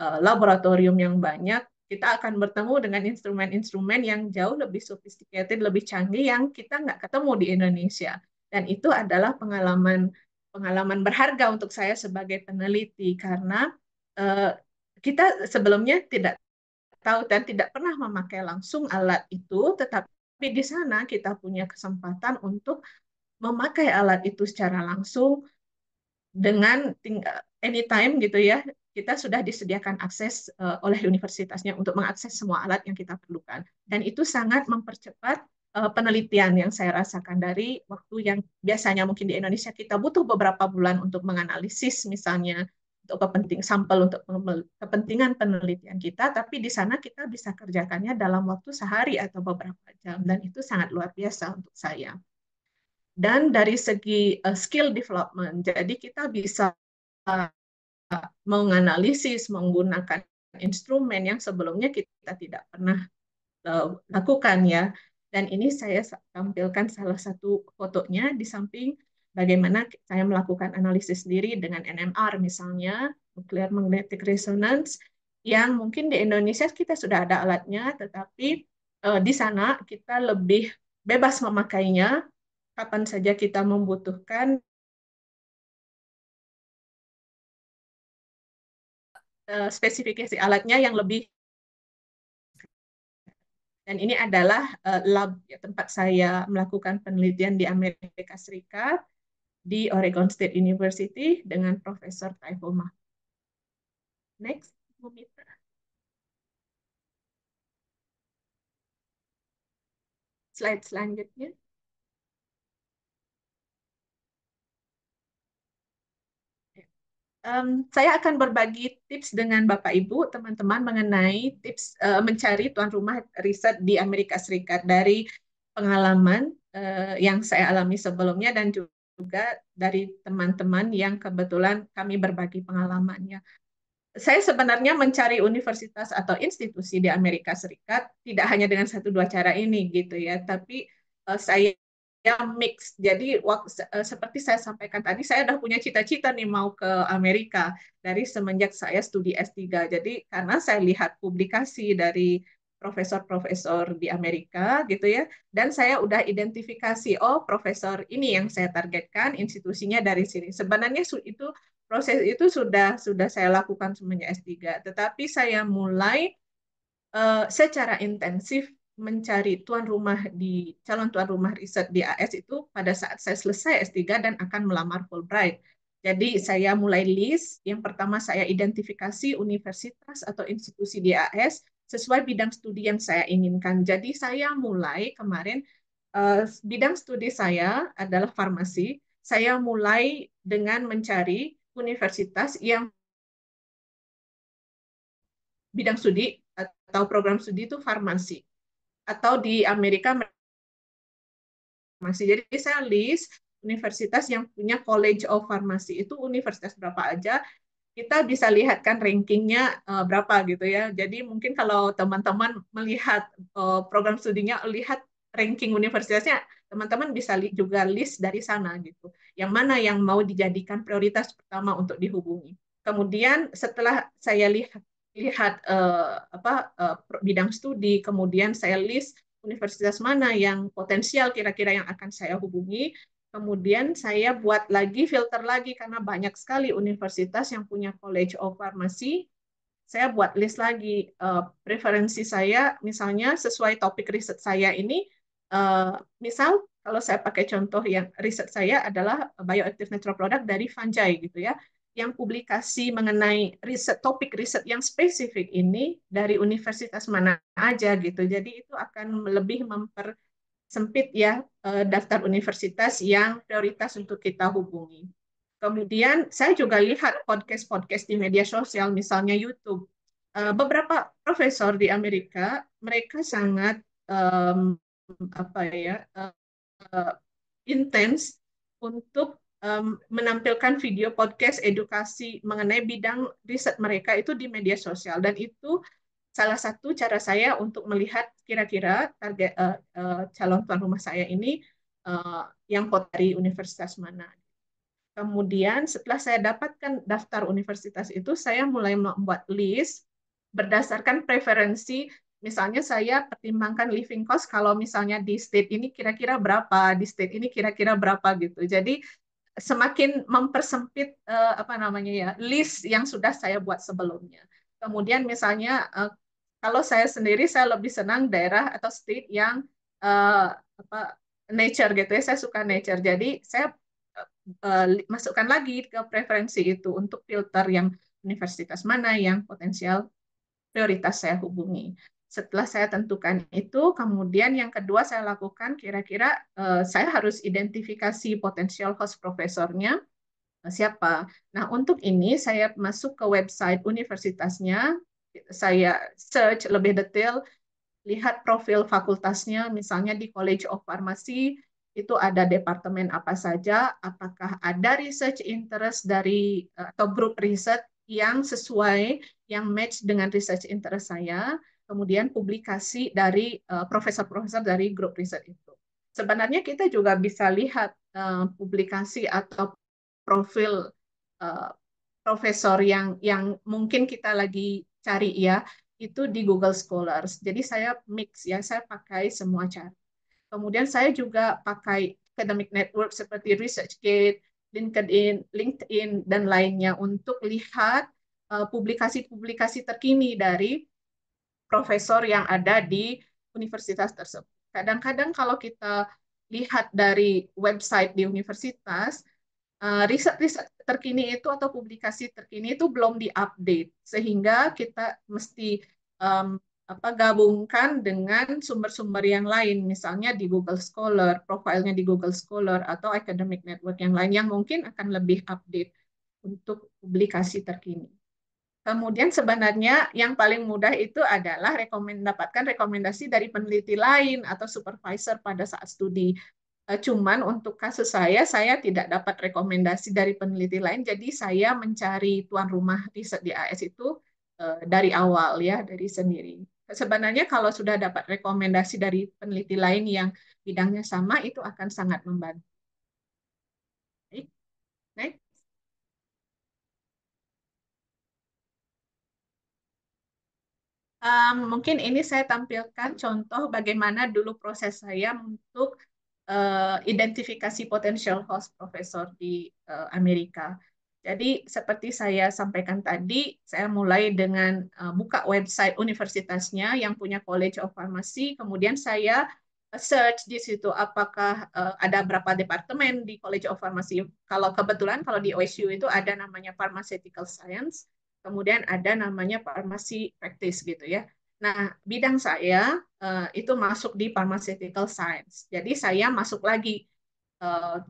laboratorium yang banyak, kita akan bertemu dengan instrumen-instrumen yang jauh lebih sophisticated, lebih canggih yang kita nggak ketemu di Indonesia. Dan itu adalah pengalaman berharga untuk saya sebagai peneliti, karena kita sebelumnya tidak tahu dan tidak pernah memakai langsung alat itu, tetapi di sana kita punya kesempatan untuk memakai alat itu secara langsung dengan anytime gitu ya. Kita sudah disediakan akses oleh universitasnya untuk mengakses semua alat yang kita perlukan. Dan itu sangat mempercepat penelitian yang saya rasakan dari waktu yang biasanya mungkin di Indonesia kita butuh beberapa bulan untuk menganalisis misalnya, untuk sampel untuk kepentingan penelitian kita, tapi di sana kita bisa kerjakannya dalam waktu sehari atau beberapa jam, dan itu sangat luar biasa untuk saya. Dan dari segi skill development, jadi kita bisa menganalisis menggunakan instrumen yang sebelumnya kita tidak pernah lakukan ya. Dan ini saya tampilkan salah satu fotonya di samping bagaimana saya melakukan analisis sendiri dengan NMR misalnya, nuclear magnetic resonance, yang mungkin di Indonesia kita sudah ada alatnya, tetapi di sana kita lebih bebas memakainya kapan saja kita membutuhkan. Spesifikasi alatnya yang lebih. Dan ini adalah lab tempat saya melakukan penelitian di Amerika Serikat, di Oregon State University dengan Profesor Taiwo Mahmud. Next, Mumita. Slide selanjutnya. Saya akan berbagi tips dengan Bapak Ibu, teman-teman, mengenai tips mencari tuan rumah riset di Amerika Serikat dari pengalaman yang saya alami sebelumnya dan juga dari teman-teman yang kebetulan kami berbagi pengalamannya. Saya sebenarnya mencari universitas atau institusi di Amerika Serikat tidak hanya dengan satu dua cara ini gitu ya, tapi saya mix. Jadi seperti saya sampaikan tadi, saya udah punya cita-cita nih mau ke Amerika dari semenjak saya studi S3. Jadi karena saya lihat publikasi dari profesor-profesor di Amerika gitu ya, dan saya udah identifikasi, oh profesor ini yang saya targetkan, institusinya dari sini. Sebenarnya itu proses itu sudah saya lakukan semenjak S3, tetapi saya mulai secara intensif mencari calon tuan rumah riset di AS itu pada saat saya selesai S3 dan akan melamar Fulbright. Jadi saya mulai list, yang pertama saya identifikasi universitas atau institusi di AS sesuai bidang studi yang saya inginkan. Jadi saya mulai kemarin, bidang studi saya adalah farmasi. Saya mulai dengan mencari universitas yang bidang studi atau program studi itu farmasi, atau di Amerika masih. Jadi saya list universitas yang punya College of Pharmacy, itu universitas berapa aja, kita bisa lihat kan rankingnya berapa gitu ya. Jadi mungkin kalau teman-teman melihat program studinya, lihat ranking universitasnya, teman-teman bisa juga list dari sana gitu. Yang mana yang mau dijadikan prioritas pertama untuk dihubungi. Kemudian setelah saya lihat lihat bidang studi, kemudian saya list universitas mana yang potensial kira-kira yang akan saya hubungi. Kemudian saya buat lagi, filter lagi, karena banyak sekali universitas yang punya College of Pharmacy. Saya buat list lagi preferensi saya, misalnya sesuai topik riset saya ini, misal kalau saya pakai contoh yang riset saya adalah bioactive natural product dari fungi gitu ya, yang publikasi mengenai topik riset yang spesifik ini dari universitas mana aja gitu. Jadi itu akan lebih mempersempit ya daftar universitas yang prioritas untuk kita hubungi. Kemudian saya juga lihat podcast-podcast di media sosial, misalnya YouTube. Beberapa profesor di Amerika, mereka sangat intens untuk menampilkan video podcast edukasi mengenai bidang riset mereka itu di media sosial, dan itu salah satu cara saya untuk melihat kira-kira target calon tuan rumah saya ini yang dari universitas mana. Kemudian setelah saya dapatkan daftar universitas itu, saya mulai membuat list berdasarkan preferensi. Misalnya saya pertimbangkan living cost kalau misalnya di state ini kira-kira berapa, di state ini kira-kira berapa gitu. Jadi semakin mempersempit list yang sudah saya buat sebelumnya. Kemudian misalnya kalau saya sendiri, saya lebih senang daerah atau state yang nature gitu ya. Saya suka nature. Jadi saya masukkan lagi ke preferensi itu untuk filter yang universitas mana yang potensial prioritas saya hubungi. Setelah saya tentukan itu, kemudian yang kedua saya lakukan, kira-kira saya harus identifikasi potensial host profesornya siapa. Nah, untuk ini saya masuk ke website universitasnya, saya search lebih detail, lihat profil fakultasnya, misalnya di College of Pharmacy, itu ada departemen apa saja, apakah ada research interest dari atau grup riset yang sesuai, yang match dengan research interest saya, kemudian publikasi dari profesor-profesor dari grup riset itu. Sebenarnya kita juga bisa lihat publikasi atau profil profesor yang mungkin kita lagi cari ya, itu di Google Scholars. Jadi saya mix ya, saya pakai semua cara. Kemudian saya juga pakai academic network seperti ResearchGate, LinkedIn, dan lainnya untuk lihat publikasi-publikasi terkini dari profesor yang ada di universitas tersebut. Kadang-kadang kalau kita lihat dari website di universitas, riset-riset terkini itu atau publikasi terkini itu belum diupdate, sehingga kita mesti gabungkan dengan sumber-sumber yang lain, misalnya di Google Scholar, profilnya di Google Scholar, atau academic network yang lain yang mungkin akan lebih update untuk publikasi terkini. Kemudian sebenarnya yang paling mudah itu adalah mendapatkan rekomendasi dari peneliti lain atau supervisor pada saat studi. Cuman untuk kasus saya tidak dapat rekomendasi dari peneliti lain, jadi saya mencari tuan rumah riset di AS itu dari awal ya, dari sendiri. Sebenarnya kalau sudah dapat rekomendasi dari peneliti lain yang bidangnya sama, itu akan sangat membantu. Baik. Next. Mungkin ini saya tampilkan contoh bagaimana dulu proses saya untuk identifikasi potential host profesor di Amerika. Jadi seperti saya sampaikan tadi, saya mulai dengan buka website universitasnya yang punya College of Pharmacy, kemudian saya search di situ apakah ada berapa departemen di College of Pharmacy. Kalau kebetulan kalau di OSU itu ada namanya Pharmaceutical Science, kemudian ada namanya Pharmacy Practice gitu ya. Nah, bidang saya itu masuk di Pharmaceutical Science. Jadi saya masuk lagi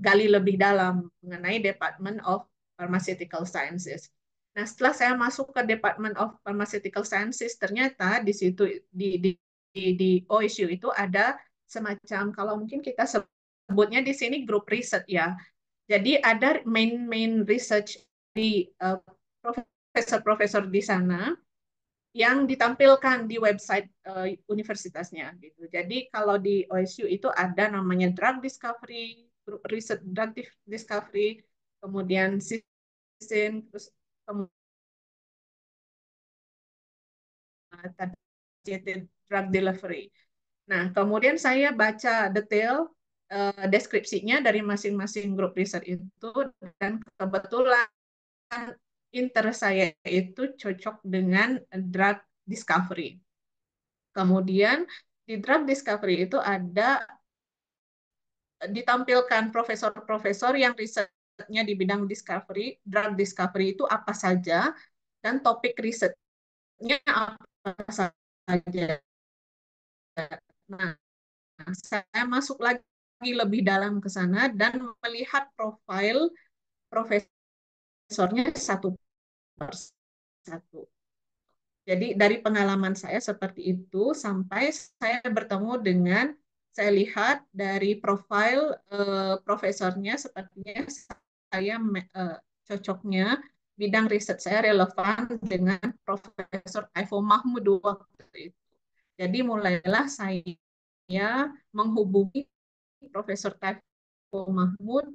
gali lebih dalam mengenai Department of Pharmaceutical Sciences. Nah, setelah saya masuk ke Department of Pharmaceutical Sciences, ternyata di situ di OSU itu ada semacam, kalau mungkin kita sebutnya di sini grup riset ya. Jadi ada main research di profesor-profesor di sana yang ditampilkan di website universitasnya gitu. Jadi kalau di OSU itu ada namanya drug discovery, research drug discovery, kemudian terus targeted drug delivery. Nah, kemudian saya baca detail deskripsinya dari masing-masing grup riset itu, dan kebetulan interest saya itu cocok dengan drug discovery. Kemudian di drug discovery itu ada ditampilkan profesor-profesor yang risetnya di bidang discovery, drug discovery itu apa saja, dan topik risetnya apa saja. Nah, saya masuk lagi lebih dalam ke sana dan melihat profil profesornya satu persatu. Jadi dari pengalaman saya seperti itu sampai saya bertemu dengan, saya lihat dari profil profesornya sepertinya saya cocoknya bidang riset saya relevan dengan Profesor Kaifo Mahmud waktu itu. Jadi mulailah saya menghubungi Profesor Kaifo Mahmud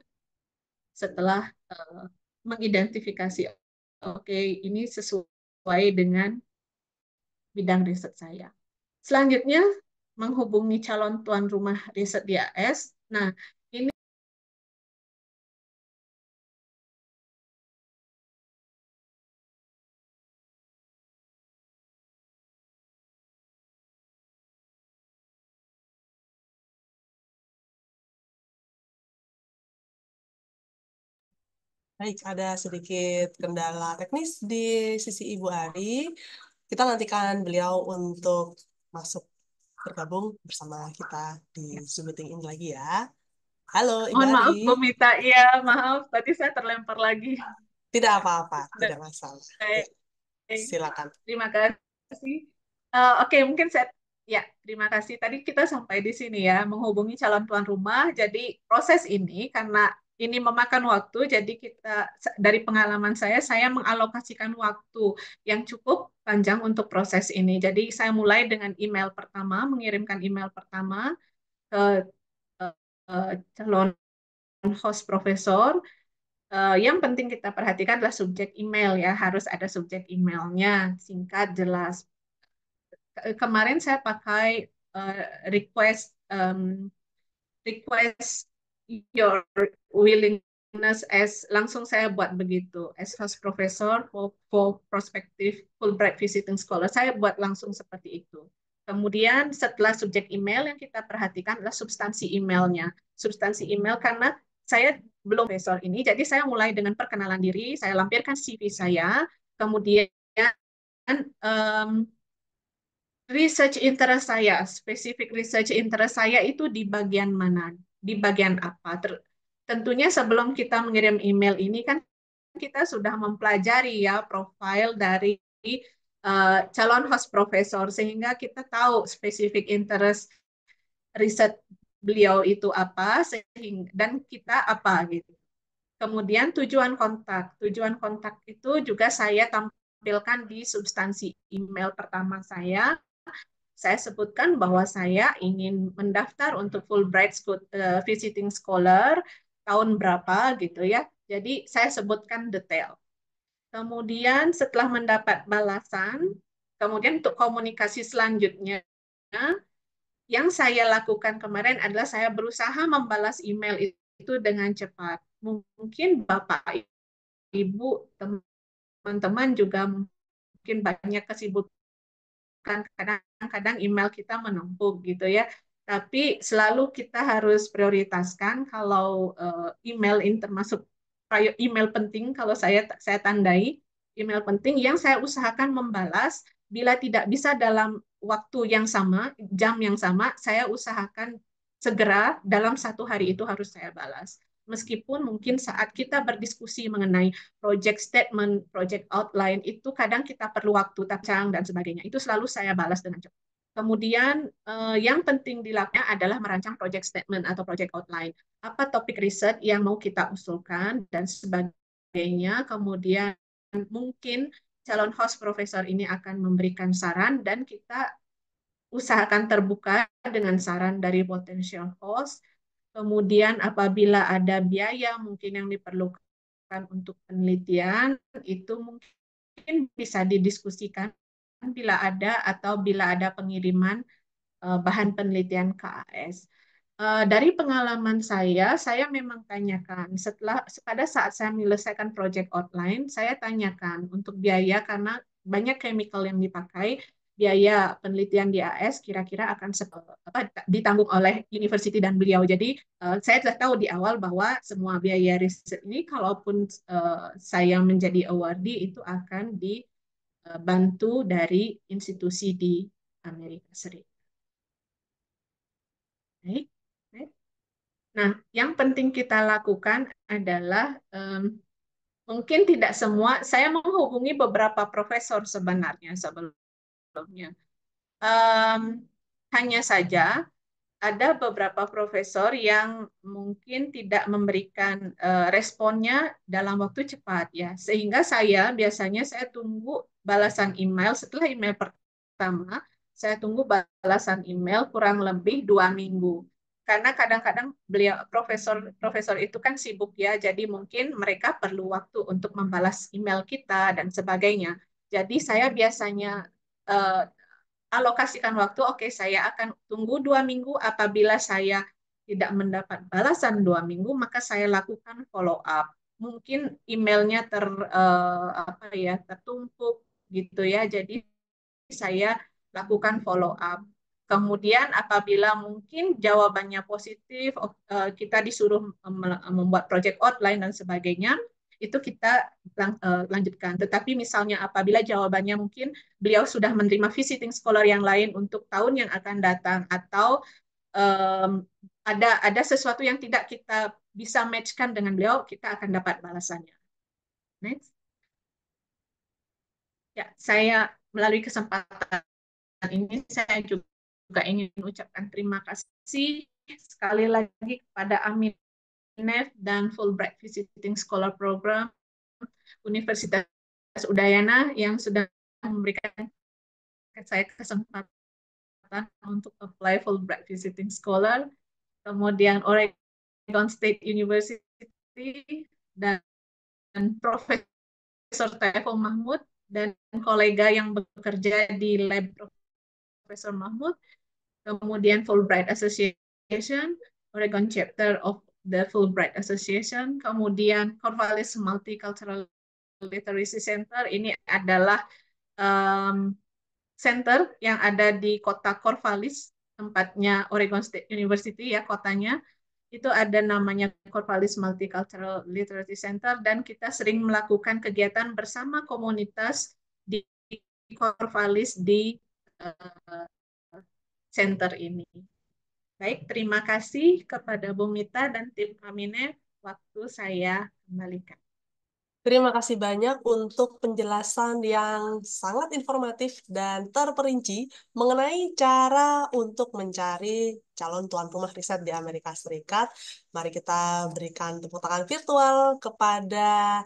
setelah mengidentifikasi, oke, ini sesuai dengan bidang riset saya. Selanjutnya, menghubungi calon tuan rumah riset di AS. Nah, ini Baik, ada sedikit kendala teknis di sisi Ibu Ari. Kita nantikan beliau untuk masuk bergabung bersama kita di Zoom meeting ini lagi ya. Halo, Ibu mohon Ari. maaf Bu Mita, iya maaf, tadi saya terlempar lagi. Tidak apa-apa, tidak masalah. Ya, silakan. Terima kasih. Oke, mungkin saya, ya, terima kasih. Tadi kita sampai di sini ya, menghubungi calon tuan rumah. Jadi proses ini, karena ini memakan waktu, jadi kita, dari pengalaman saya mengalokasikan waktu yang cukup panjang untuk proses ini. Jadi saya mulai dengan email pertama, mengirimkan email pertama ke calon host profesor. Yang penting kita perhatikan adalah subjek email ya, harus ada subjek emailnya, singkat, jelas. Kemarin saya pakai request request your willingness as, langsung saya buat begitu, as host professor for prospective Fulbright visiting scholar, saya buat langsung seperti itu. Kemudian setelah subjek email, yang kita perhatikan adalah substansi emailnya. Substansi email, karena saya belum profesor ini, jadi saya mulai dengan perkenalan diri, saya lampirkan CV saya, kemudian research interest saya, spesifik research interest saya itu di bagian mana, di bagian apa. Tentunya sebelum kita mengirim email ini kan kita sudah mempelajari ya profil dari calon host profesor, sehingga kita tahu spesifik interest riset beliau itu apa, dan kita apa gitu. Kemudian tujuan kontak itu juga saya tampilkan di substansi email pertama saya. Saya sebutkan bahwa saya ingin mendaftar untuk Fulbright Visiting Scholar tahun berapa gitu ya. Jadi saya sebutkan detail. Kemudian setelah mendapat balasan, kemudian untuk komunikasi selanjutnya, yang saya lakukan kemarin adalah saya berusaha membalas email itu dengan cepat. Mungkin Bapak, Ibu, teman-teman juga mungkin banyak kesibukan, kadang-kadang email kita menumpuk gitu ya. Tapi selalu kita harus prioritaskan kalau email ini termasuk email penting, kalau saya tandai email penting yang saya usahakan membalas. Bila tidak bisa dalam waktu yang sama, jam yang sama, saya usahakan segera dalam satu hari itu harus saya balas. Meskipun mungkin saat kita berdiskusi mengenai project statement, project outline, itu kadang kita perlu waktu tacang dan sebagainya. Itu selalu saya balas dengan cepat. Kemudian yang penting dilakukan adalah merancang project statement atau project outline. Apa topik riset yang mau kita usulkan dan sebagainya. Kemudian mungkin calon host profesor ini akan memberikan saran dan kita usahakan terbuka dengan saran dari potential host. Kemudian apabila ada biaya mungkin yang diperlukan untuk penelitian, itu mungkin bisa didiskusikan bila ada atau bila ada pengiriman bahan penelitian ke AS. Dari pengalaman saya memang tanyakan pada saat saya menyelesaikan project outline, saya tanyakan untuk biaya karena banyak chemical yang dipakai, biaya penelitian di AS kira-kira akan ditanggung oleh university dan beliau. Jadi saya sudah tahu di awal bahwa semua biaya riset ini kalaupun saya menjadi awardee itu akan dibantu dari institusi di Amerika Serikat. Baik. Nah, yang penting kita lakukan adalah mungkin tidak semua, saya menghubungi beberapa profesor sebenarnya sebelumnya. Hanya saja ada beberapa profesor yang mungkin tidak memberikan responnya dalam waktu cepat ya. Sehingga biasanya saya tunggu balasan email setelah email pertama, saya tunggu balasan email kurang lebih 2 minggu. Karena kadang-kadang profesor itu kan sibuk ya, jadi mungkin mereka perlu waktu untuk membalas email kita dan sebagainya. Jadi saya biasanya alokasikan waktu, oke, saya akan tunggu 2 minggu. Apabila saya tidak mendapat balasan 2 minggu, maka saya lakukan follow up. Mungkin emailnya tertumpuk gitu ya, jadi saya lakukan follow up. Kemudian apabila mungkin jawabannya positif, kita disuruh membuat project outline dan sebagainya, itu kita lanjutkan. Tetapi misalnya apabila jawabannya mungkin beliau sudah menerima visiting scholar yang lain untuk tahun yang akan datang, atau ada sesuatu yang tidak kita bisa matchkan dengan beliau, kita akan dapat balasannya. Next. Ya, saya melalui kesempatan ini saya juga ingin mengucapkan terima kasih sekali lagi kepada Aminef dan Fulbright Visiting Scholar Program Universitas Udayana yang sudah memberikan saya kesempatan untuk apply Fulbright Visiting Scholar, kemudian Oregon State University dan Profesor Taiful Mahmud dan kolega yang bekerja di lab Profesor Mahmud, kemudian Fulbright Association, Oregon Chapter of the Fulbright Association, kemudian Corvallis Multicultural Literacy Center. Ini adalah center yang ada di kota Corvallis, tempatnya Oregon State University ya, kotanya. Itu ada namanya Corvallis Multicultural Literacy Center, dan kita sering melakukan kegiatan bersama komunitas di Corvallis di center ini. Baik, terima kasih kepada Bu Mita dan tim Aminef. Waktu saya kembalikan. Terima kasih banyak untuk penjelasan yang sangat informatif dan terperinci mengenai cara untuk mencari calon tuan rumah riset di Amerika Serikat. Mari kita berikan tepuk tangan virtual kepada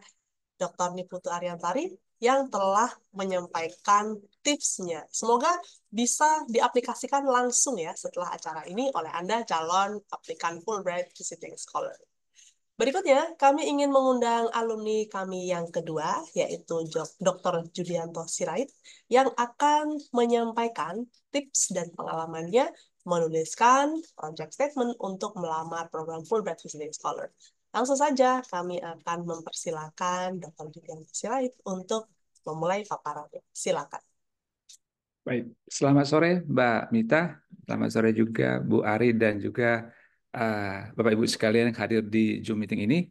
Dr. Niputu Ariantari yang telah menyampaikan tipsnya. Semoga bisa diaplikasikan langsung ya setelah acara ini oleh Anda calon aplikan Fulbright Visiting Scholar. Berikutnya, kami ingin mengundang alumni kami yang kedua, yaitu Dr. Judianto Sirait, yang akan menyampaikan tips dan pengalamannya menuliskan project statement untuk melamar program Fulbright Visiting Scholar. Langsung saja, kami akan mempersilakan Dr. Judianto Sirait untuk memulai paparannya. Silakan. Baik, selamat sore Mbak Mita, selamat sore juga Bu Ari dan juga Bapak Ibu sekalian yang hadir di Zoom meeting ini.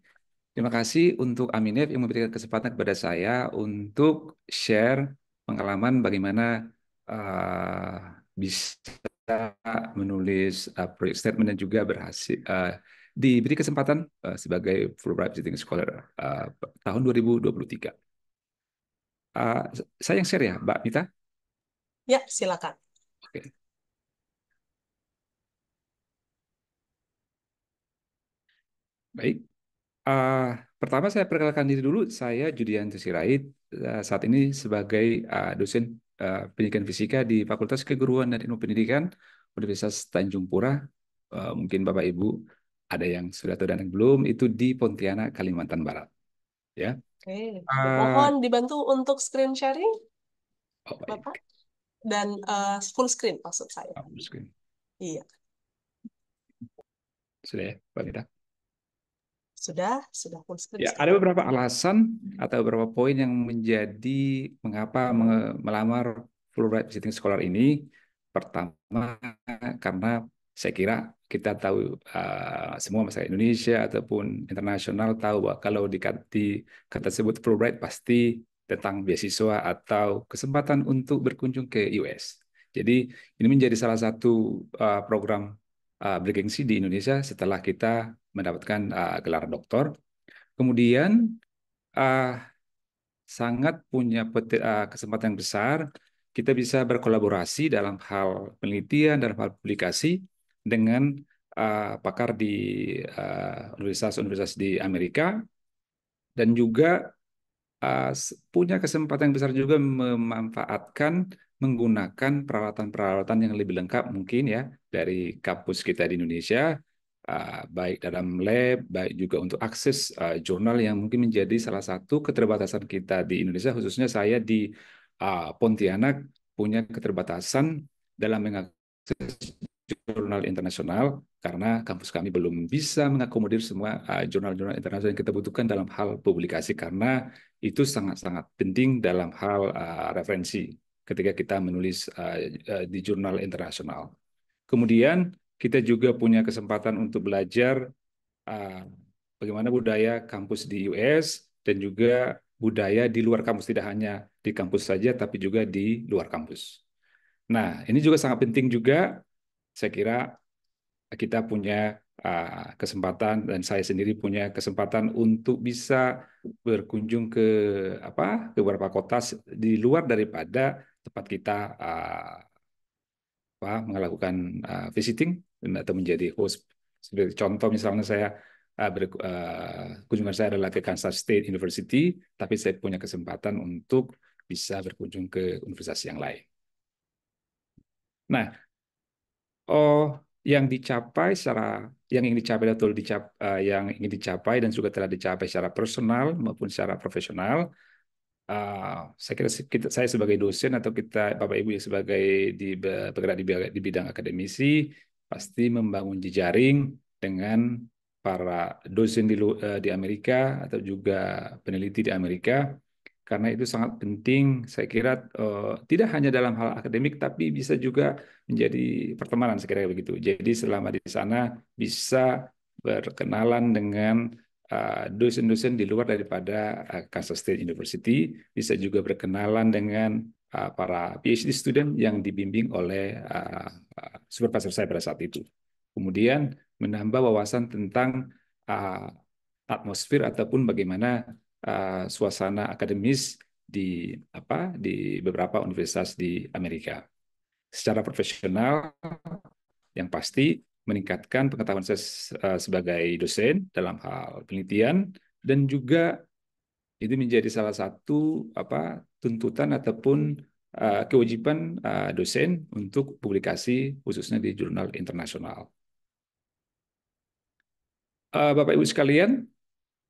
Terima kasih untuk Aminef yang memberikan kesempatan kepada saya untuk share pengalaman bagaimana bisa menulis project statement dan juga berhasil diberi kesempatan sebagai Fulbright Visiting Scholar tahun 2023. Saya yang share ya, Mbak Mita? Ya, silakan. Oke. Baik. Pertama saya perkenalkan diri dulu. Saya Judianto Sirait. Saat ini sebagai dosen pendidikan fisika di Fakultas Keguruan dan Ilmu Pendidikan Universitas Tanjung Pura. Mungkin Bapak Ibu ada yang sudah tahu dan yang belum. Itu di Pontianak, Kalimantan Barat. Ya. Oke. Mohon dibantu untuk screen sharing. Oh, baik. Bapak. Dan full screen maksud saya. Full screen. Iya. Sudah ya, Pak Nita? Sudah full screen Ya, sekarang. ada beberapa alasan atau beberapa poin yang menjadi mengapa melamar Fulbright Visiting Scholar ini. Pertama, karena saya kira kita tahu semua masyarakat Indonesia ataupun internasional tahu bahwa kalau di kata sebut Fulbright pasti tentang beasiswa atau kesempatan untuk berkunjung ke US. Jadi ini menjadi salah satu program bergengsi di Indonesia setelah kita mendapatkan gelar doktor. Kemudian sangat punya kesempatan yang besar kita bisa berkolaborasi dalam hal penelitian, dalam hal publikasi dengan pakar di universitas-universitas di Amerika, dan juga punya kesempatan yang besar juga memanfaatkan menggunakan peralatan-peralatan yang lebih lengkap mungkin ya dari kampus kita di Indonesia, baik dalam lab, baik juga untuk akses jurnal yang mungkin menjadi salah satu keterbatasan kita di Indonesia, khususnya saya di Pontianak punya keterbatasan dalam mengakses jurnal internasional karena kampus kami belum bisa mengakomodir semua jurnal-jurnal internasional yang kita butuhkan dalam hal publikasi, karena itu sangat-sangat penting dalam hal referensi ketika kita menulis di jurnal internasional. Kemudian kita juga punya kesempatan untuk belajar bagaimana budaya kampus di US dan juga budaya di luar kampus, tidak hanya di kampus saja tapi juga di luar kampus. Nah, ini juga sangat penting juga. Saya kira kita punya kesempatan dan saya sendiri punya kesempatan untuk bisa berkunjung ke beberapa kota di luar daripada tempat kita melakukan visiting atau menjadi host. Sebagai contoh misalnya saya kunjungan saya adalah ke Kansas State University, tapi saya punya kesempatan untuk bisa berkunjung ke universitas yang lain. Nah, yang ingin dicapai dan juga telah dicapai secara personal maupun secara profesional. Saya kira saya sebagai dosen atau Bapak Ibu yang bergerak di bidang akademisi pasti membangun jejaring dengan para dosen di Amerika atau juga peneliti di Amerika, karena itu sangat penting. Saya kira tidak hanya dalam hal akademik tapi bisa juga menjadi pertemanan, saya kira begitu. Jadi selama di sana bisa berkenalan dengan dosen-dosen di luar daripada Kansas State University, bisa juga berkenalan dengan para PhD student yang dibimbing oleh supervisor saya pada saat itu. Kemudian menambah wawasan tentang atmosfer ataupun bagaimana suasana akademis di beberapa universitas di Amerika. Secara profesional, yang pasti meningkatkan pengetahuan saya sebagai dosen dalam hal penelitian, dan juga itu menjadi salah satu tuntutan ataupun kewajiban dosen untuk publikasi khususnya di jurnal internasional. Bapak Ibu sekalian,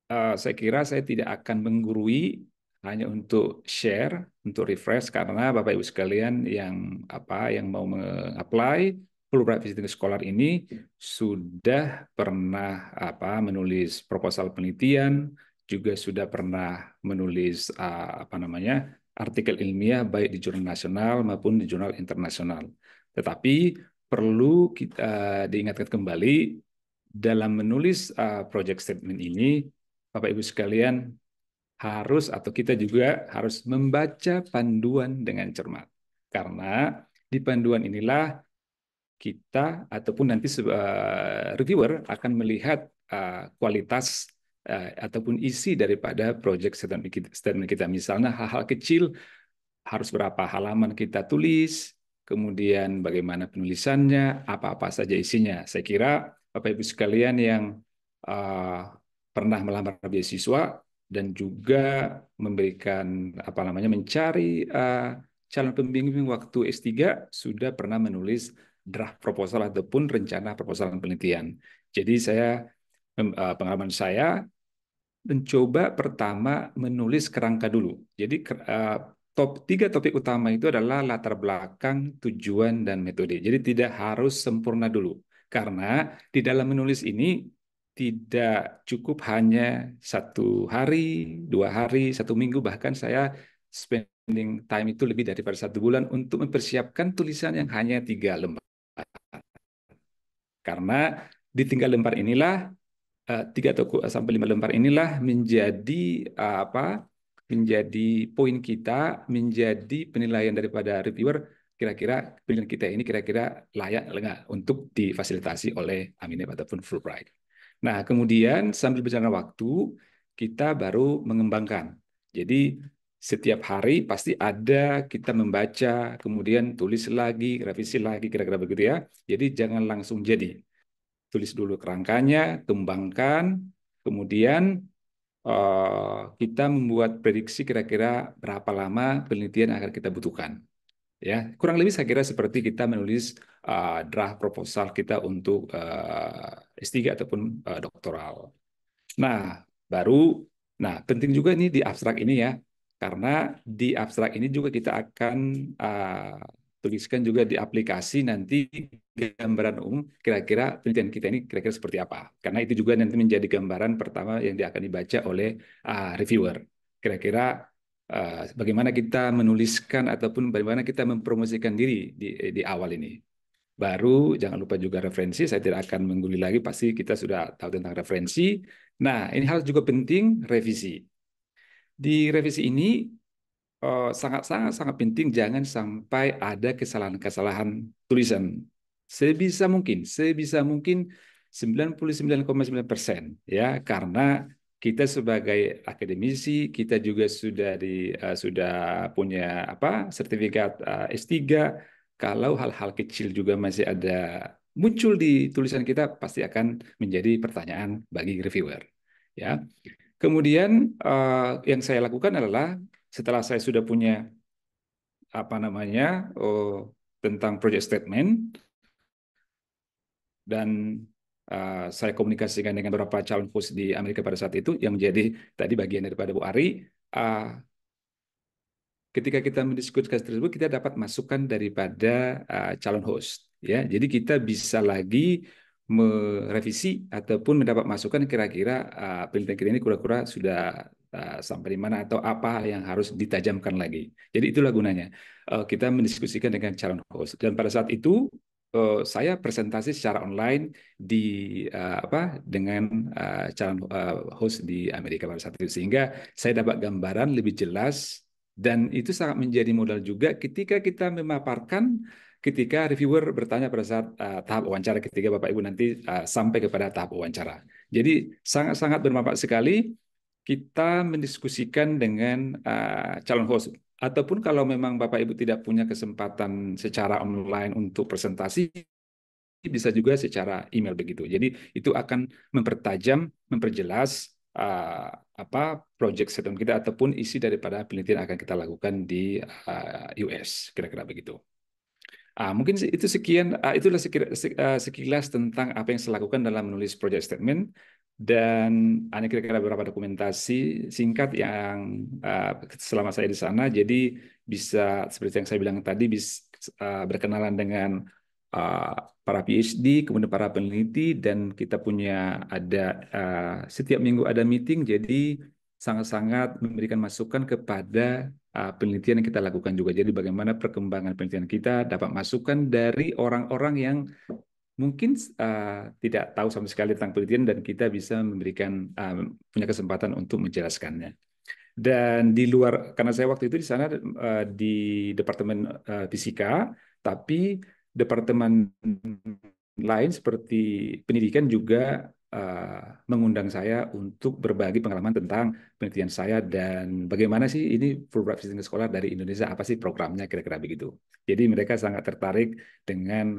saya kira saya tidak akan menggurui, hanya untuk share, untuk refresh, karena Bapak Ibu sekalian yang mau mengapply Fulbright Visiting Scholar ini sudah pernah menulis proposal penelitian, juga sudah pernah menulis artikel ilmiah baik di jurnal nasional maupun di jurnal internasional. Tetapi perlu kita diingatkan kembali dalam menulis project statement ini, Bapak Ibu sekalian kita juga harus membaca panduan dengan cermat. Karena di panduan inilah kita ataupun nanti reviewer akan melihat kualitas ataupun isi daripada project statement kita. Misalnya hal-hal kecil, harus berapa halaman kita tulis, kemudian bagaimana penulisannya, apa-apa saja isinya. Saya kira Bapak Ibu sekalian yang pernah melamar beasiswa dan juga mencari calon pembimbing waktu S3 sudah pernah menulis draft proposal ataupun rencana proposal penelitian. Jadi pengalaman saya mencoba pertama menulis kerangka dulu. Jadi tiga topik utama itu adalah latar belakang, tujuan, dan metode. Jadi tidak harus sempurna dulu. Karena di dalam menulis ini tidak cukup hanya 1 hari, 2 hari, 1 minggu, bahkan saya spending time itu lebih daripada 1 bulan untuk mempersiapkan tulisan yang hanya 3 lembar. Karena di 3 lembar inilah 3 sampai 5 lembar inilah menjadi apa? Menjadi poin kita, menjadi penilaian daripada reviewer. Kira-kira penilaian kita ini kira-kira layak enggak untuk difasilitasi oleh Aminef ataupun Fulbright. Nah, kemudian sambil berjalan waktu kita baru mengembangkan. Jadi setiap hari pasti ada kita membaca, kemudian tulis lagi, revisi lagi, kira-kira begitu ya. Jadi jangan langsung jadi. Tulis dulu kerangkanya, kembangkan, kemudian kita membuat prediksi kira-kira berapa lama penelitian akan kita butuhkan. Ya, kurang lebih saya kira seperti kita menulis draft proposal kita untuk S3 ataupun doktoral. Nah, penting juga ini di abstrak ini ya, karena di abstrak ini juga kita akan tuliskan juga di aplikasi nanti gambaran umum kira-kira penelitian kita ini kira-kira seperti apa. Karena itu juga nanti menjadi gambaran pertama yang akan dibaca oleh reviewer. Kira-kira bagaimana kita menuliskan ataupun bagaimana kita mempromosikan diri di awal ini. Baru jangan lupa juga referensi, saya tidak akan mengguli lagi, pasti kita sudah tahu tentang referensi. Nah, ini hal juga penting, revisi. Di revisi ini sangat penting jangan sampai ada kesalahan-kesalahan tulisan. Sebisa mungkin 99,9% ya, karena kita sebagai akademisi, kita juga sudah punya sertifikat S3. Kalau hal-hal kecil juga masih ada muncul di tulisan kita, pasti akan menjadi pertanyaan bagi reviewer. Ya. Kemudian yang saya lakukan adalah setelah saya sudah punya tentang project statement dan saya komunikasikan dengan beberapa calon host di Amerika pada saat itu yang menjadi tadi bagian daripada Bu Ari. Ketika kita mendiskusikan tersebut, kita dapat masukan daripada calon host. Ya, jadi kita bisa lagi merevisi ataupun mendapat masukan kira-kira penelitian kita ini kura-kura sudah sampai di mana atau apa yang harus ditajamkan lagi. Jadi itulah gunanya kita mendiskusikan dengan calon host. Dan pada saat itu saya presentasi secara online dengan calon host di Amerika pada saat itu, sehingga saya dapat gambaran lebih jelas. Dan itu sangat menjadi modal juga ketika kita memaparkan, ketika reviewer bertanya pada saat tahap wawancara, ketika Bapak Ibu nanti sampai kepada tahap wawancara. Jadi sangat-sangat bermanfaat sekali kita mendiskusikan dengan calon host. Ataupun kalau memang Bapak Ibu tidak punya kesempatan secara online untuk presentasi, bisa juga secara email begitu. Jadi itu akan mempertajam, memperjelas project statement kita ataupun isi daripada penelitian akan kita lakukan di US, kira-kira begitu. Mungkin itu sekian, itulah sekilas tentang apa yang saya lakukan dalam menulis project statement, dan ada kira-kira beberapa dokumentasi singkat yang selama saya di sana, jadi bisa seperti yang saya bilang tadi, bisa berkenalan dengan para PhD, kemudian para peneliti, dan kita punya setiap minggu ada meeting, jadi sangat-sangat memberikan masukan kepada penelitian yang kita lakukan juga. Jadi bagaimana perkembangan penelitian kita, dapat masukan dari orang-orang yang mungkin tidak tahu sama sekali tentang penelitian, dan kita bisa memberikan punya kesempatan untuk menjelaskannya. Dan di luar, karena saya waktu itu di sana di Departemen Fisika, tapi departemen lain seperti pendidikan juga mengundang saya untuk berbagi pengalaman tentang penelitian saya dan bagaimana sih ini Fulbright Visiting Scholar dari Indonesia, apa sih programnya, kira-kira begitu. Jadi mereka sangat tertarik dengan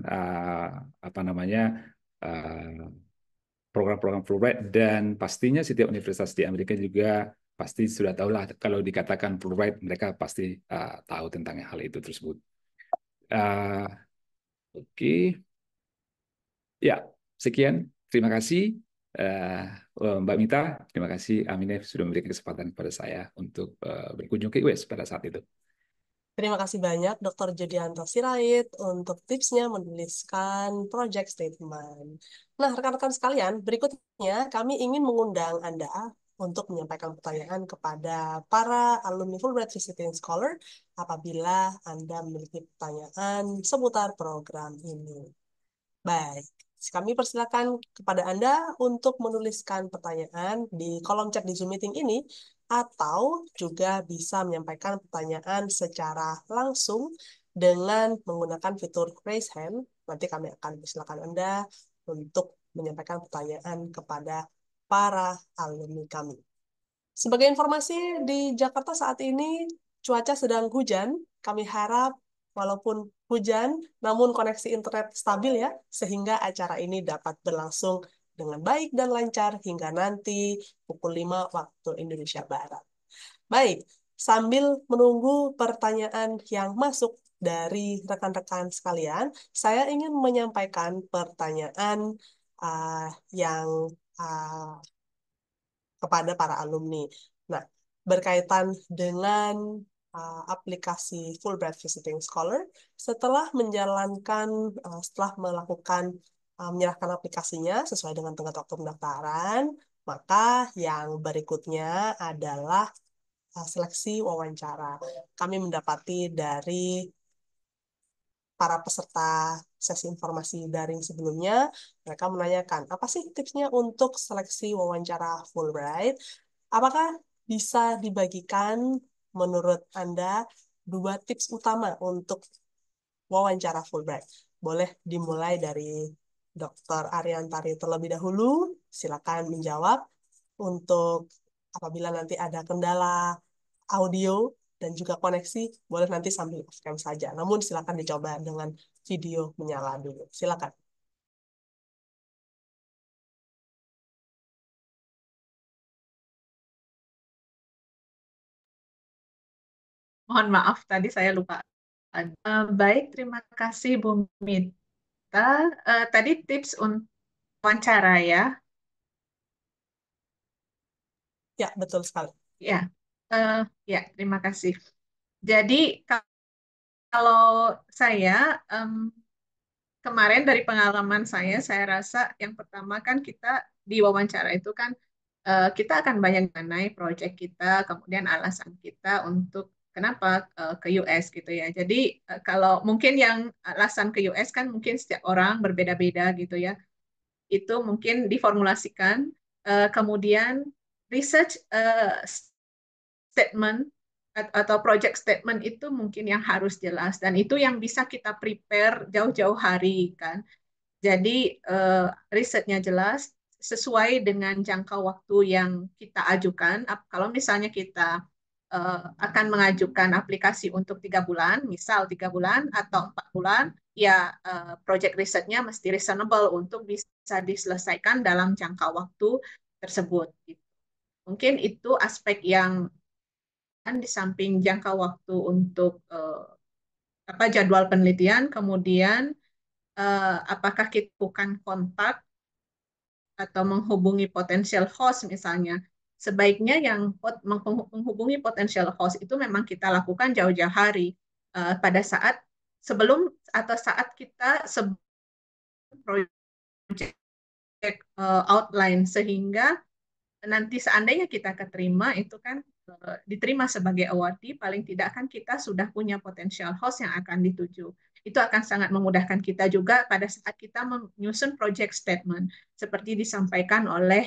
program-program Fulbright, dan pastinya setiap universitas di Amerika juga pasti sudah tahu lah kalau dikatakan Fulbright, mereka pasti tahu tentang hal itu tersebut. Oke. Ya, sekian. Terima kasih Mbak Mita. Terima kasih Aminef sudah memberikan kesempatan kepada saya untuk berkunjung ke US pada saat itu. Terima kasih banyak Dr. Judianto Sirait untuk tipsnya menuliskan project statement. Nah, rekan-rekan sekalian, berikutnya kami ingin mengundang Anda untuk menyampaikan pertanyaan kepada para alumni Fulbright Visiting Scholar apabila Anda memiliki pertanyaan seputar program ini. Baik, kami persilakan kepada Anda untuk menuliskan pertanyaan di kolom chat di Zoom meeting ini, atau juga bisa menyampaikan pertanyaan secara langsung dengan menggunakan fitur raise hand. Nanti kami akan persilakan Anda untuk menyampaikan pertanyaan kepada para alumni kami. Sebagai informasi, di Jakarta saat ini cuaca sedang hujan. Kami harap walaupun hujan, namun koneksi internet stabil ya, sehingga acara ini dapat berlangsung dengan baik dan lancar hingga nanti pukul 5 waktu Indonesia Barat. Baik, sambil menunggu pertanyaan yang masuk dari rekan-rekan sekalian, saya ingin menyampaikan pertanyaan yang kepada para alumni. Nah, berkaitan dengan aplikasi Fulbright Visiting Scholar, setelah melakukan menyerahkan aplikasinya sesuai dengan tenggat waktu pendaftaran, maka yang berikutnya adalah seleksi wawancara. Kami mendapati dari para peserta sesi informasi daring sebelumnya, mereka menanyakan, apa sih tipsnya untuk seleksi wawancara Fulbright? Apakah bisa dibagikan menurut Anda 2 tips utama untuk wawancara Fulbright? Boleh dimulai dari Dr. Ariantari terlebih dahulu. Silakan menjawab. Untuk apabila nanti ada kendala audio dan juga koneksi, boleh nanti sambil off-cam saja. Namun silakan dicoba dengan video menyala dulu. Silakan. Mohon maaf, tadi saya lupa. Baik, terima kasih Bu Mita. Tadi tips untuk wawancara ya. Ya, betul sekali. Ya, ya, terima kasih. Jadi kalau saya kemarin dari pengalaman saya rasa yang pertama kan kita di wawancara itu kan kita akan banyak mengenai proyek kita, kemudian alasan kita untuk kenapa ke US gitu ya. Jadi kalau mungkin yang alasan ke US kan mungkin setiap orang berbeda-beda gitu ya. Itu mungkin diformulasikan, kemudian research statement atau project statement itu mungkin yang harus jelas dan itu yang bisa kita prepare jauh-jauh hari kan. Jadi risetnya jelas sesuai dengan jangka waktu yang kita ajukan. Kalau misalnya kita akan mengajukan aplikasi untuk 3 bulan, misal 3 bulan atau 4 bulan, ya project risetnya mesti reasonable untuk bisa diselesaikan dalam jangka waktu tersebut. Mungkin itu aspek yang di samping jangka waktu untuk jadwal penelitian, kemudian apakah kita bukan kontak atau menghubungi potensial host misalnya. Sebaiknya yang menghubungi potensial host itu memang kita lakukan jauh-jauh hari pada saat sebelum atau saat kita project outline, sehingga nanti seandainya kita keterima itu kan diterima sebagai awardee, paling tidak kan kita sudah punya potensial host yang akan dituju. Itu akan sangat memudahkan kita juga pada saat kita menyusun project statement seperti disampaikan oleh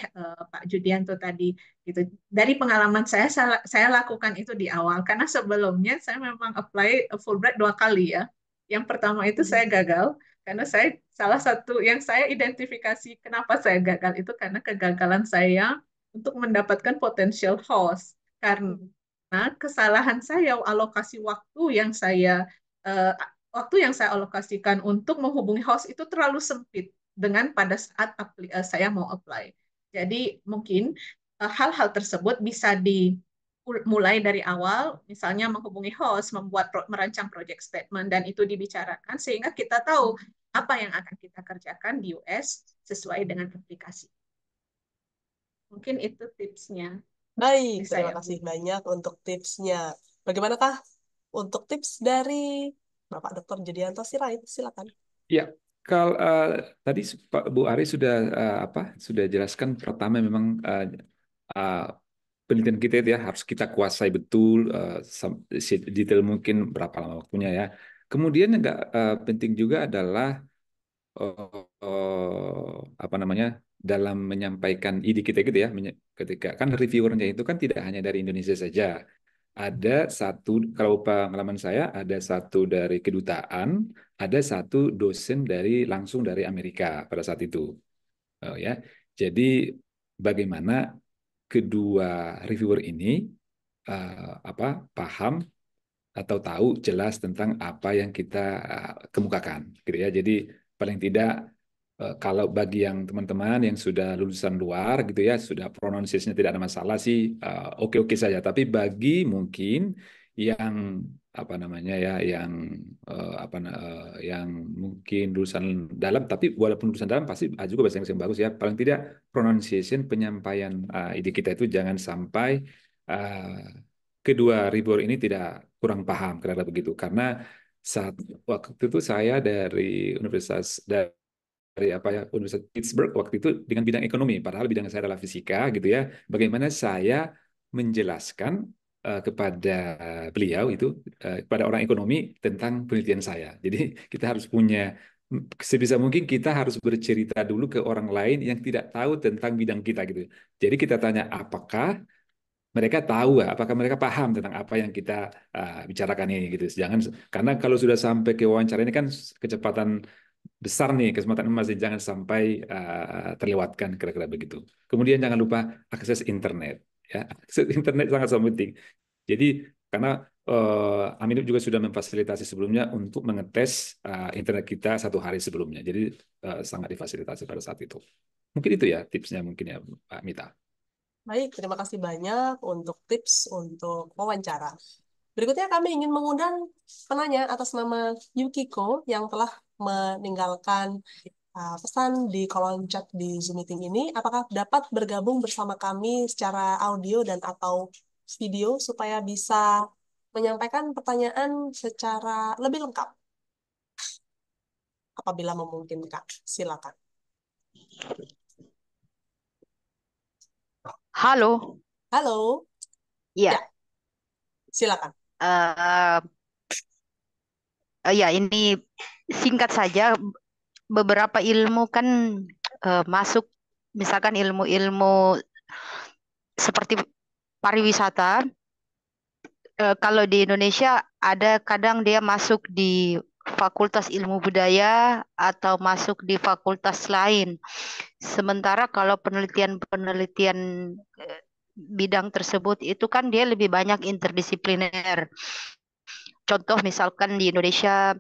Pak Judianto tadi. Gitu. Dari pengalaman saya lakukan itu di awal karena sebelumnya saya memang apply Fulbright 2 kali ya. Yang pertama itu saya gagal karena salah satu yang saya identifikasi kenapa saya gagal itu karena kegagalan saya untuk mendapatkan potential host karena kesalahan saya alokasi waktu yang saya alokasikan untuk menghubungi host itu terlalu sempit dengan pada saat saya mau apply. Jadi mungkin hal-hal tersebut bisa dimulai dari awal, misalnya menghubungi host, merancang project statement dan itu dibicarakan sehingga kita tahu apa yang akan kita kerjakan di US sesuai dengan aplikasi. Mungkin itu tipsnya. Baik, terima kasih banyak untuk tipsnya. Bagaimanakah untuk tips dari Bapak Dr. Judianto Sirait, silakan. Ya, kalau tadi Pak Bu Ari sudah sudah jelaskan pertama memang uh, penelitian kita itu ya harus kita kuasai betul detail mungkin berapa lama waktunya ya. Kemudian yang nggak penting juga adalah apa namanya dalam menyampaikan ide kita gitu ya. Ketika kan reviewernya itu kan tidak hanya dari Indonesia saja. Ada satu, kalau pengalaman saya, ada satu dari kedutaan, ada satu dosen langsung dari Amerika pada saat itu. Ya, jadi bagaimana kedua reviewer ini paham atau tahu jelas tentang apa yang kita kemukakan, gitu ya. Jadi paling tidak kalau bagi yang teman-teman yang sudah lulusan luar gitu ya, sudah pronunciation-nya tidak ada masalah sih, oke-oke saja. Tapi bagi mungkin yang apa namanya ya, yang mungkin lulusan dalam, tapi walaupun lulusan dalam pasti juga bahasa Inggris yang bagus ya. Paling tidak pronunciation penyampaian ide kita itu jangan sampai kedua reviewer ini tidak kurang paham kira-kira begitu. Karena waktu itu saya dari Universitas Universitas Pittsburgh waktu itu dengan bidang ekonomi, padahal bidang saya adalah fisika gitu ya. Bagaimana saya menjelaskan kepada beliau itu kepada orang ekonomi tentang penelitian saya. Jadi kita harus punya sebisa mungkin kita harus bercerita dulu ke orang lain yang tidak tahu tentang bidang kita gitu. Jadi kita tanya apakah mereka tahu, apakah mereka paham tentang apa yang kita bicarakan ini gitu. Jangan karena kalau sudah sampai ke wawancara ini kan kecepatan besar nih, kesempatan emas, jangan sampai terlewatkan kira-kira begitu. Kemudian jangan lupa akses internet ya. Akses internet sangat penting. Jadi karena Aminup juga sudah memfasilitasi sebelumnya untuk mengetes internet kita 1 hari sebelumnya. Jadi sangat difasilitasi pada saat itu. Mungkin itu ya tipsnya mungkin ya Pak Mita. Baik, terima kasih banyak untuk tips untuk wawancara. Berikutnya kami ingin mengundang penanya atas nama Yukiko yang telah meninggalkan pesan di kolom chat di Zoom meeting ini. Apakah dapat bergabung bersama kami secara audio dan atau video supaya bisa menyampaikan pertanyaan secara lebih lengkap? Apabila memungkinkan, silakan. Halo. Halo. Iya. Ya, silakan. Ya, ini singkat saja. Beberapa ilmu kan masuk, misalkan ilmu-ilmu seperti pariwisata. Kalau di Indonesia ada kadang dia masuk di Fakultas Ilmu Budaya atau masuk di fakultas lain. Sementara kalau penelitian-penelitian bidang tersebut itu kan dia lebih banyak interdisipliner. Contoh misalkan di Indonesia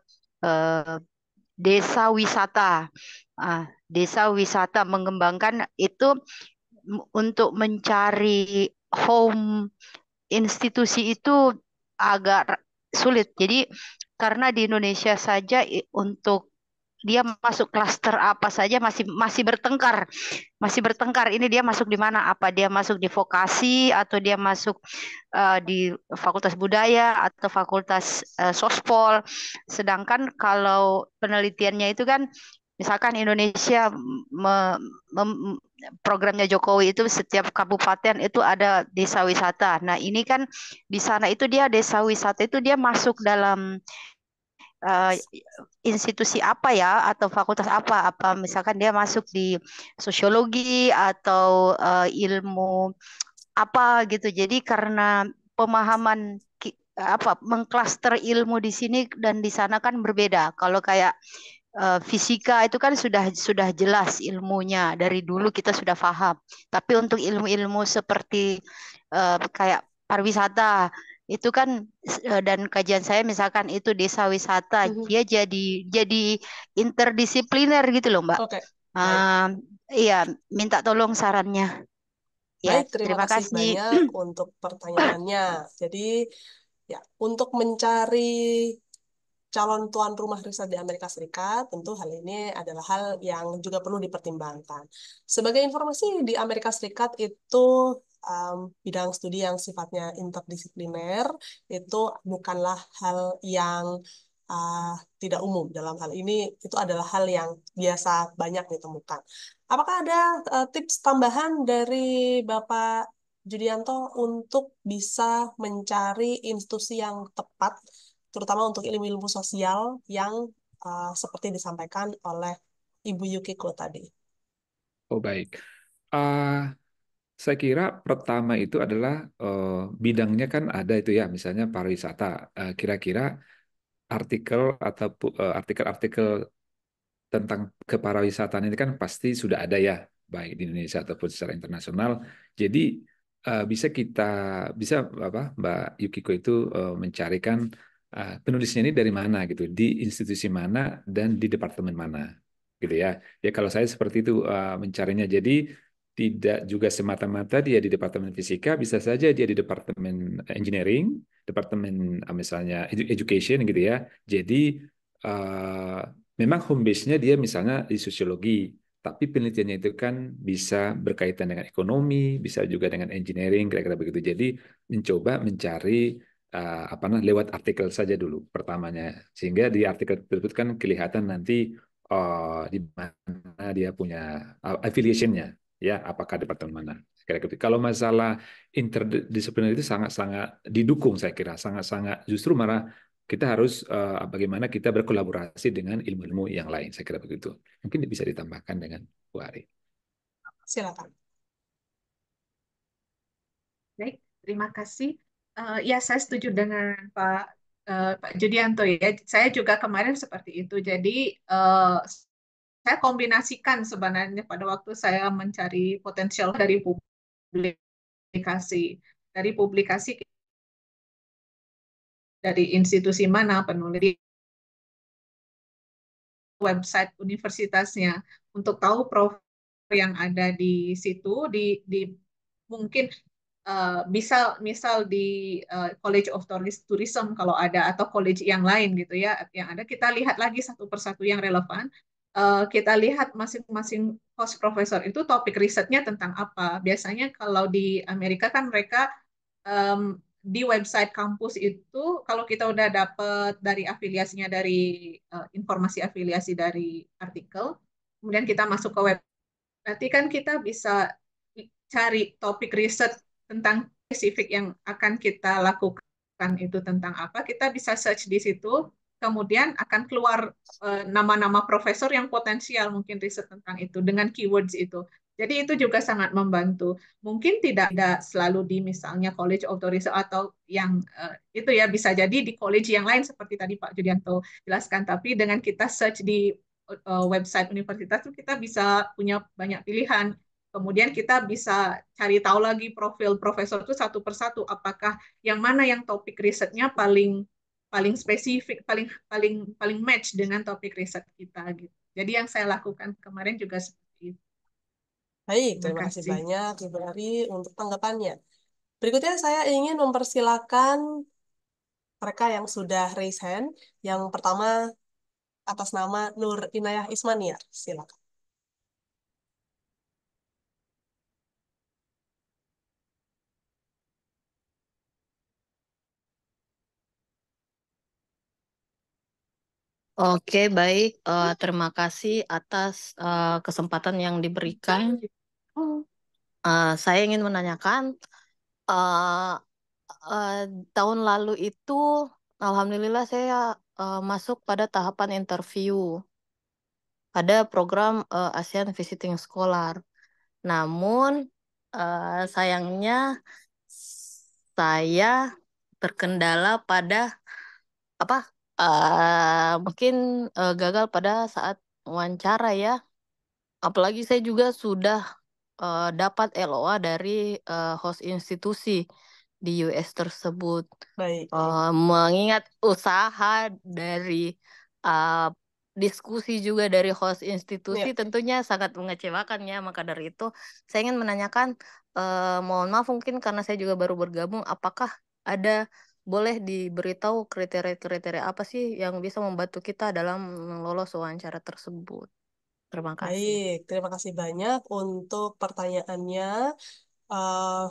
desa wisata. Desa wisata mengembangkan itu untuk mencari home institusi itu agak sulit. Jadi karena di Indonesia saja untuk dia masuk klaster apa saja masih bertengkar. Masih bertengkar ini dia masuk di mana? Apa dia masuk di vokasi atau dia masuk di fakultas budaya atau fakultas sospol. Sedangkan kalau penelitiannya itu kan misalkan Indonesia programnya Jokowi itu setiap kabupaten itu ada desa wisata. Nah, ini kan di sana itu dia desa wisata itu dia masuk dalam institusi apa ya atau fakultas apa misalkan dia masuk di sosiologi atau ilmu apa gitu. Jadi karena pemahaman mengklaster ilmu di sini dan di sana kan berbeda. Kalau kayak fisika itu kan sudah jelas ilmunya dari dulu kita sudah paham. Tapi untuk ilmu-ilmu seperti kayak pariwisata itu kan dan kajian saya misalkan itu desa wisata dia jadi interdisipliner gitu loh Mbak. Oke. Iya, minta tolong sarannya. Ya, Baik, terima kasih banyak untuk pertanyaannya. Jadi ya untuk mencari calon tuan rumah riset di Amerika Serikat, tentu hal ini adalah hal yang juga perlu dipertimbangkan. Sebagai informasi, di Amerika Serikat itu bidang studi yang sifatnya interdisipliner itu bukanlah hal yang tidak umum. Dalam hal ini itu adalah hal yang biasa banyak ditemukan. Apakah ada tips tambahan dari Bapak Judianto untuk bisa mencari institusi yang tepat, terutama untuk ilmu-ilmu sosial yang seperti disampaikan oleh Ibu Yukiko tadi? Oh baik. Ah, saya kira pertama itu adalah bidangnya kan ada itu ya, misalnya pariwisata. Kira-kira artikel atau artikel-artikel tentang keparawisataan ini kan pasti sudah ada ya, baik di Indonesia ataupun secara internasional. Jadi bisa apa Mbak Yukiko itu mencarikan penulisnya ini dari mana gitu, di institusi mana dan di departemen mana gitu ya. Ya kalau saya seperti itu mencarinya. Jadi tidak juga semata-mata dia di departemen fisika, bisa saja dia di departemen engineering, departemen misalnya education gitu ya. Jadi eh, memang home base-nya dia misalnya di sosiologi, tapi penelitiannya itu kan bisa berkaitan dengan ekonomi, bisa juga dengan engineering, kira-kira begitu. Jadi mencoba mencari apa lewat artikel saja dulu pertamanya, sehingga di artikel tersebut kan kelihatan nanti di mana dia punya affiliation-nya, ya apakah departemen mana. Kira-kira gitu. Kalau masalah interdisipliner itu sangat-sangat didukung, saya kira sangat-sangat, justru malah kita harus bagaimana kita berkolaborasi dengan ilmu-ilmu yang lain, saya kira begitu. Mungkin bisa ditambahkan dengan Bu Ari. Silakan. Baik, terima kasih. Ya, saya setuju dengan Pak Judianto ya. Saya juga kemarin seperti itu. Jadi saya kombinasikan sebenarnya pada waktu saya mencari potensial dari publikasi. Dari publikasi dari institusi mana penulis, website universitasnya untuk tahu profil yang ada di situ, di mungkin misal di College of Tourism kalau ada, atau college yang lain gitu ya, yang ada kita lihat lagi satu persatu yang relevan. Kita lihat masing-masing host profesor itu topik risetnya tentang apa. Biasanya kalau di Amerika kan mereka di website kampus itu, kalau kita udah dapet dari afiliasinya, dari informasi afiliasi dari artikel, kemudian kita masuk ke web, berarti kan kita bisa cari topik riset tentang spesifik yang akan kita lakukan itu tentang apa, kita bisa search di situ, kemudian akan keluar nama-nama profesor yang potensial mungkin riset tentang itu dengan keywords itu. Jadi itu juga sangat membantu. Mungkin tidak ada selalu di misalnya College of Tourism atau yang itu ya, bisa jadi di college yang lain seperti tadi Pak Judianto jelaskan. Tapi dengan kita search di website universitas itu kita bisa punya banyak pilihan. Kemudian kita bisa cari tahu lagi profil profesor itu satu persatu, apakah yang mana yang topik risetnya paling paling spesifik, paling paling paling match dengan topik riset kita gitu. Jadi yang saya lakukan kemarin juga seperti itu. Baik, Terima terima kasih kasih. banyak Ibu Ari untuk tanggapannya. Berikutnya saya ingin mempersilakan mereka yang sudah raise hand. Yang pertama atas nama Nur Inayah Ismaniar, silakan. Oke, baik. Terima kasih atas kesempatan yang diberikan. Saya ingin menanyakan, uh, uh, tahun lalu itu, alhamdulillah saya masuk pada tahapan interview pada program ASEAN Visiting Scholar. Namun, sayangnya saya terkendala pada apa? Mungkin gagal pada saat wawancara ya. Apalagi saya juga sudah dapat LOA dari host institusi di US tersebut. Baik. Mengingat usaha dari uh, diskusi juga dari host institusi Ya. tentunya sangat mengecewakan ya. Maka dari itu saya ingin menanyakan, mohon maaf mungkin karena saya juga baru bergabung, apakah ada boleh diberitahu kriteria-kriteria apa sih yang bisa membantu kita dalam lolos wawancara tersebut? Terima kasih. Baik, terima kasih banyak untuk pertanyaannya.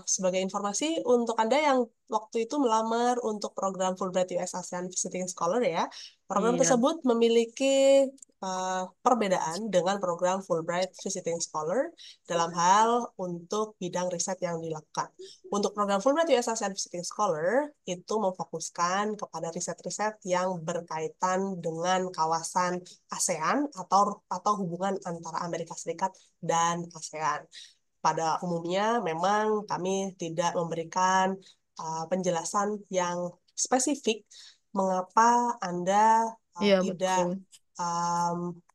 sebagai informasi untuk Anda yang waktu itu melamar untuk program Fulbright US ASEAN Visiting Scholar ya, program Iya. tersebut memiliki perbedaan dengan program Fulbright Visiting Scholar dalam hal untuk bidang riset yang dilakukan. Untuk program Fulbright US ASEAN Visiting Scholar itu memfokuskan kepada riset-riset yang berkaitan dengan kawasan ASEAN atau hubungan antara Amerika Serikat dan ASEAN. Pada umumnya memang kami tidak memberikan penjelasan yang spesifik mengapa Anda Iya, tidak betul.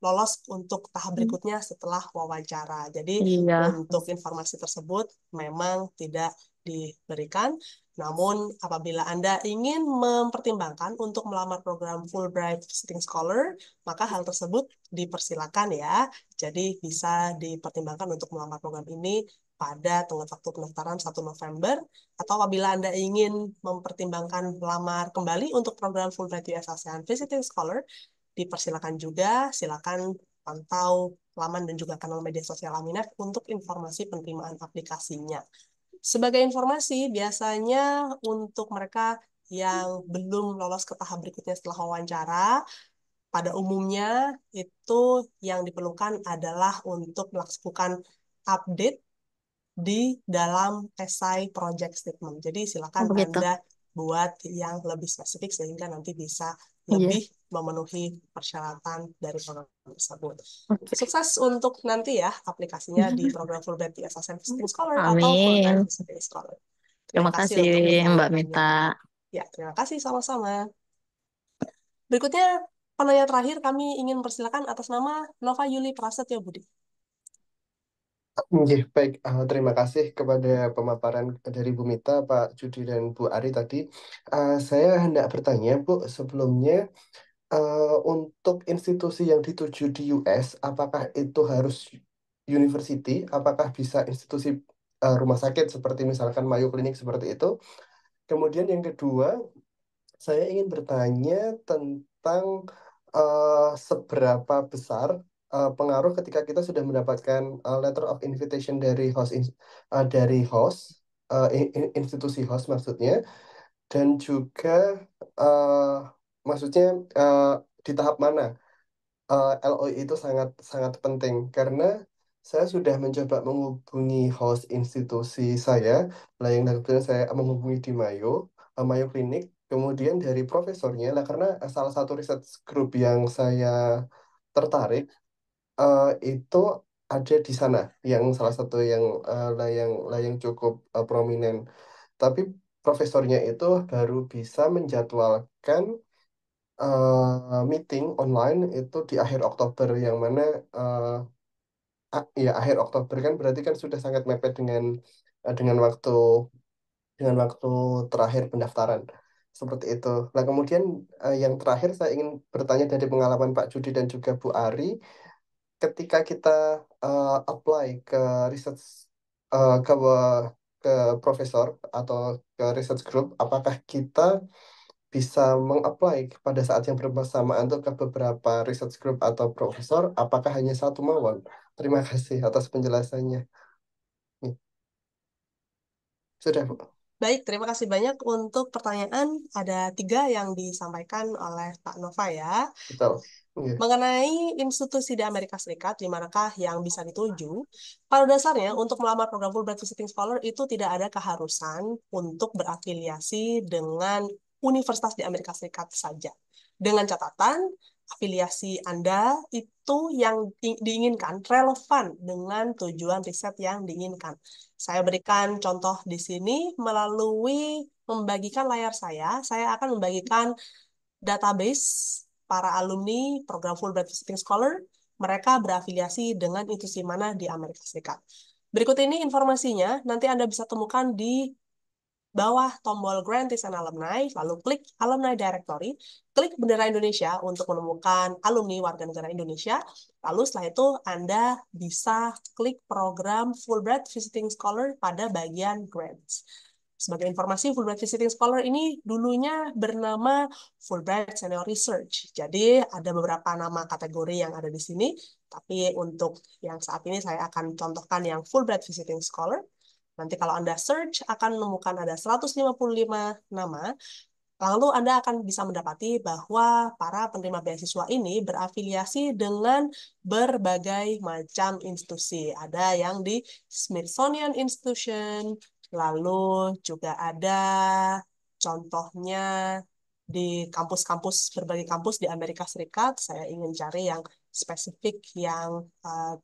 lolos untuk tahap berikutnya setelah wawancara. Jadi Iya. untuk informasi tersebut memang tidak diberikan. Namun apabila Anda ingin mempertimbangkan untuk melamar program Fulbright Visiting Scholar, maka hal tersebut dipersilakan ya. Jadi bisa dipertimbangkan untuk melamar program ini pada tenggat waktu pendaftaran 1 November, atau apabila Anda ingin mempertimbangkan melamar kembali untuk program Fulbright US ASEAN Visiting Scholar, dipersilakan juga, silakan pantau laman dan juga kanal media sosial Aminef untuk informasi penerimaan aplikasinya. Sebagai informasi, biasanya untuk mereka yang belum lolos ke tahap berikutnya setelah wawancara, pada umumnya itu yang diperlukan adalah untuk melakukan update di dalam esai project statement. Jadi silakan begitu. Anda buat yang lebih spesifik sehingga nanti bisa Iya. lebih memenuhi persyaratan dari program tersebut. Oke. Sukses untuk nanti ya aplikasinya di program Fulbright US ASEAN Visiting Scholar atau Fulbright Amin. Visiting Scholar. Terima Terima kasih kasih untuk Mbak pertanyaannya. Mita. Ya, terima kasih sama-sama. Berikutnya penanya terakhir kami ingin persilakan atas nama Nova Yuli Prasetyo Budi. Nggih, baik. Terima kasih kepada pemaparan dari Bu Mita, Pak Judi, dan Bu Ari tadi. Saya hendak bertanya, Bu, sebelumnya untuk institusi yang dituju di US, apakah itu harus university? Apakah bisa institusi rumah sakit seperti misalkan Mayo Clinic seperti itu? Kemudian yang kedua, saya ingin bertanya tentang seberapa besar pengaruh ketika kita sudah mendapatkan letter of invitation dari institusi host maksudnya, dan juga maksudnya di tahap mana LOI itu sangat sangat penting karena saya sudah mencoba menghubungi host institusi saya, yang kebetulan saya menghubungi di Mayo Clinic. Kemudian dari profesornya lah, karena salah satu riset group yang saya tertarik itu ada di sana, yang salah satu yang cukup prominent. Tapi profesornya itu baru bisa menjadwalkan meeting online itu di akhir Oktober, yang mana ya akhir Oktober kan berarti kan sudah sangat mepet dengan waktu terakhir pendaftaran seperti itu. Nah, kemudian yang terakhir saya ingin bertanya dari pengalaman Pak Judi dan juga Bu Ari, ketika kita apply ke research ke profesor atau ke research group, apakah kita bisa meng-apply pada saat yang bersamaan untuk ke beberapa research group atau profesor, apakah hanya satu mawon? Terima kasih atas penjelasannya. Sudah, Bu. Baik, terima kasih banyak untuk pertanyaan. Ada 3 yang disampaikan oleh Pak Nova ya. Betul. Iya. Mengenai institusi di Amerika Serikat, di manakah yang bisa dituju, pada dasarnya untuk melamar program Fulbright Visiting Scholar itu tidak ada keharusan untuk berafiliasi dengan universitas di Amerika Serikat saja. Dengan catatan, afiliasi Anda itu yang diinginkan relevan dengan tujuan riset yang diinginkan. Saya berikan contoh di sini melalui membagikan layar saya akan membagikan database para alumni program Fulbright Visiting Scholar, mereka berafiliasi dengan institusi mana di Amerika Serikat. Berikut ini informasinya, nanti Anda bisa temukan di bawah tombol Grantees and Alumni, lalu klik Alumni Directory, klik bendera Indonesia untuk menemukan alumni warga negara Indonesia, lalu setelah itu Anda bisa klik program Fulbright Visiting Scholar pada bagian Grants. Sebagai informasi, Fulbright Visiting Scholar ini dulunya bernama Fulbright Senior Research. Jadi ada beberapa nama kategori yang ada di sini, tapi untuk yang saat ini saya akan contohkan yang Fulbright Visiting Scholar. Nanti kalau Anda search akan menemukan ada 155 nama. Lalu Anda akan bisa mendapati bahwa para penerima beasiswa ini berafiliasi dengan berbagai macam institusi. Ada yang di Smithsonian Institution, lalu juga ada contohnya di kampus-kampus, berbagai kampus di Amerika Serikat. Saya ingin cari yang spesifik yang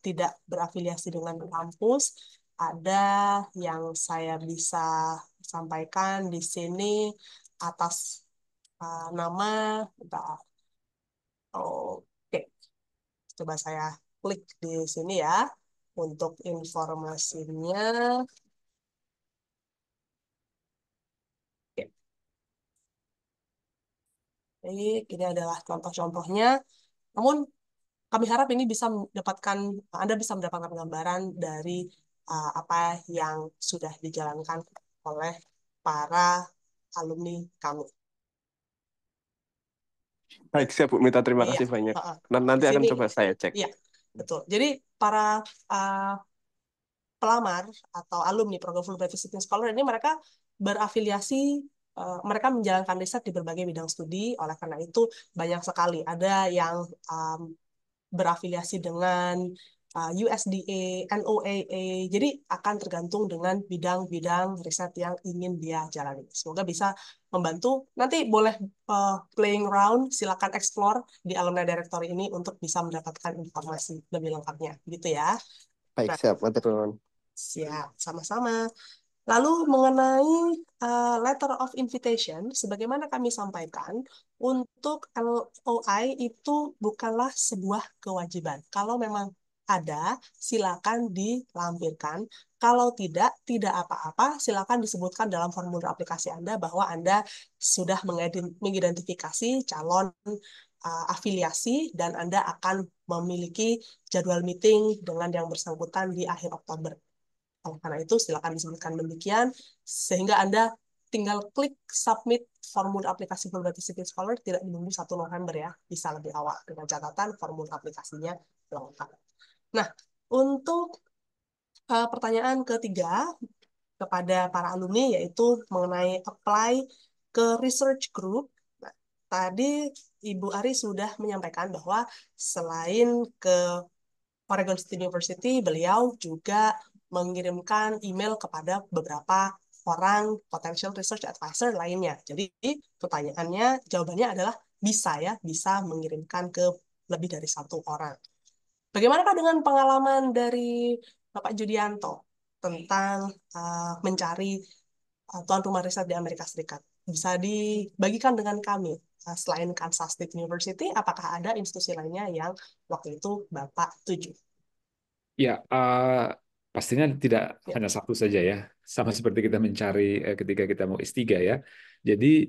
tidak berafiliasi dengan kampus. Ada yang saya bisa sampaikan di sini atas nama. Bentar. Oke, coba saya klik di sini ya untuk informasinya. Oke. Baik, ini adalah contoh-contohnya. Namun kami harap ini bisa Anda bisa mendapatkan gambaran dari apa yang sudah dijalankan oleh para alumni kami. Baik, siap Bu Mita, terima Iya, kasih banyak. heeh. Nanti Di akan sini, coba saya cek. iya, betul. Jadi para pelamar atau alumni program Fulbright Visiting Scholar ini mereka berafiliasi, mereka menjalankan riset di berbagai bidang studi. Oleh karena itu banyak sekali. Ada yang berafiliasi dengan USDA, NOAA. Jadi akan tergantung dengan bidang-bidang riset yang ingin dia jalani. Semoga bisa membantu. Nanti boleh playing around, silakan explore di alumni directory ini untuk bisa mendapatkan informasi lebih lengkapnya, gitu ya. Baik, Nah, siap. Matur nuwun. siap, sama-sama. Lalu mengenai letter of invitation, sebagaimana kami sampaikan, untuk LOI itu bukanlah sebuah kewajiban. Kalau memang ada, silakan dilampirkan. Kalau tidak, tidak apa-apa, silakan disebutkan dalam formulir aplikasi Anda bahwa Anda sudah mengidentifikasi calon afiliasi dan Anda akan memiliki jadwal meeting dengan yang bersangkutan di akhir Oktober. Karena itu silakan disebutkan demikian sehingga Anda tinggal klik submit formulir aplikasi Fulbright Visiting Scholar, tidak menunggu 1 November ya, bisa lebih awal dengan catatan formulir aplikasinya lengkap. Nah, untuk pertanyaan ketiga kepada para alumni yaitu mengenai apply ke research group. Nah, tadi Ibu Ari sudah menyampaikan bahwa selain ke Oregon State University, beliau juga mengirimkan email kepada beberapa orang potential research advisor lainnya. Jadi jawabannya adalah bisa ya, bisa mengirimkan ke lebih dari 1 orang. Bagaimanakah dengan pengalaman dari Bapak Judianto tentang mencari tuan rumah riset di Amerika Serikat? Bisa dibagikan dengan kami. Selain Kansas State University, apakah ada institusi lainnya yang waktu itu Bapak tuju? Ya, pastinya tidak Ya. hanya satu saja ya. Sama seperti kita mencari ketika kita mau S3 ya. Jadi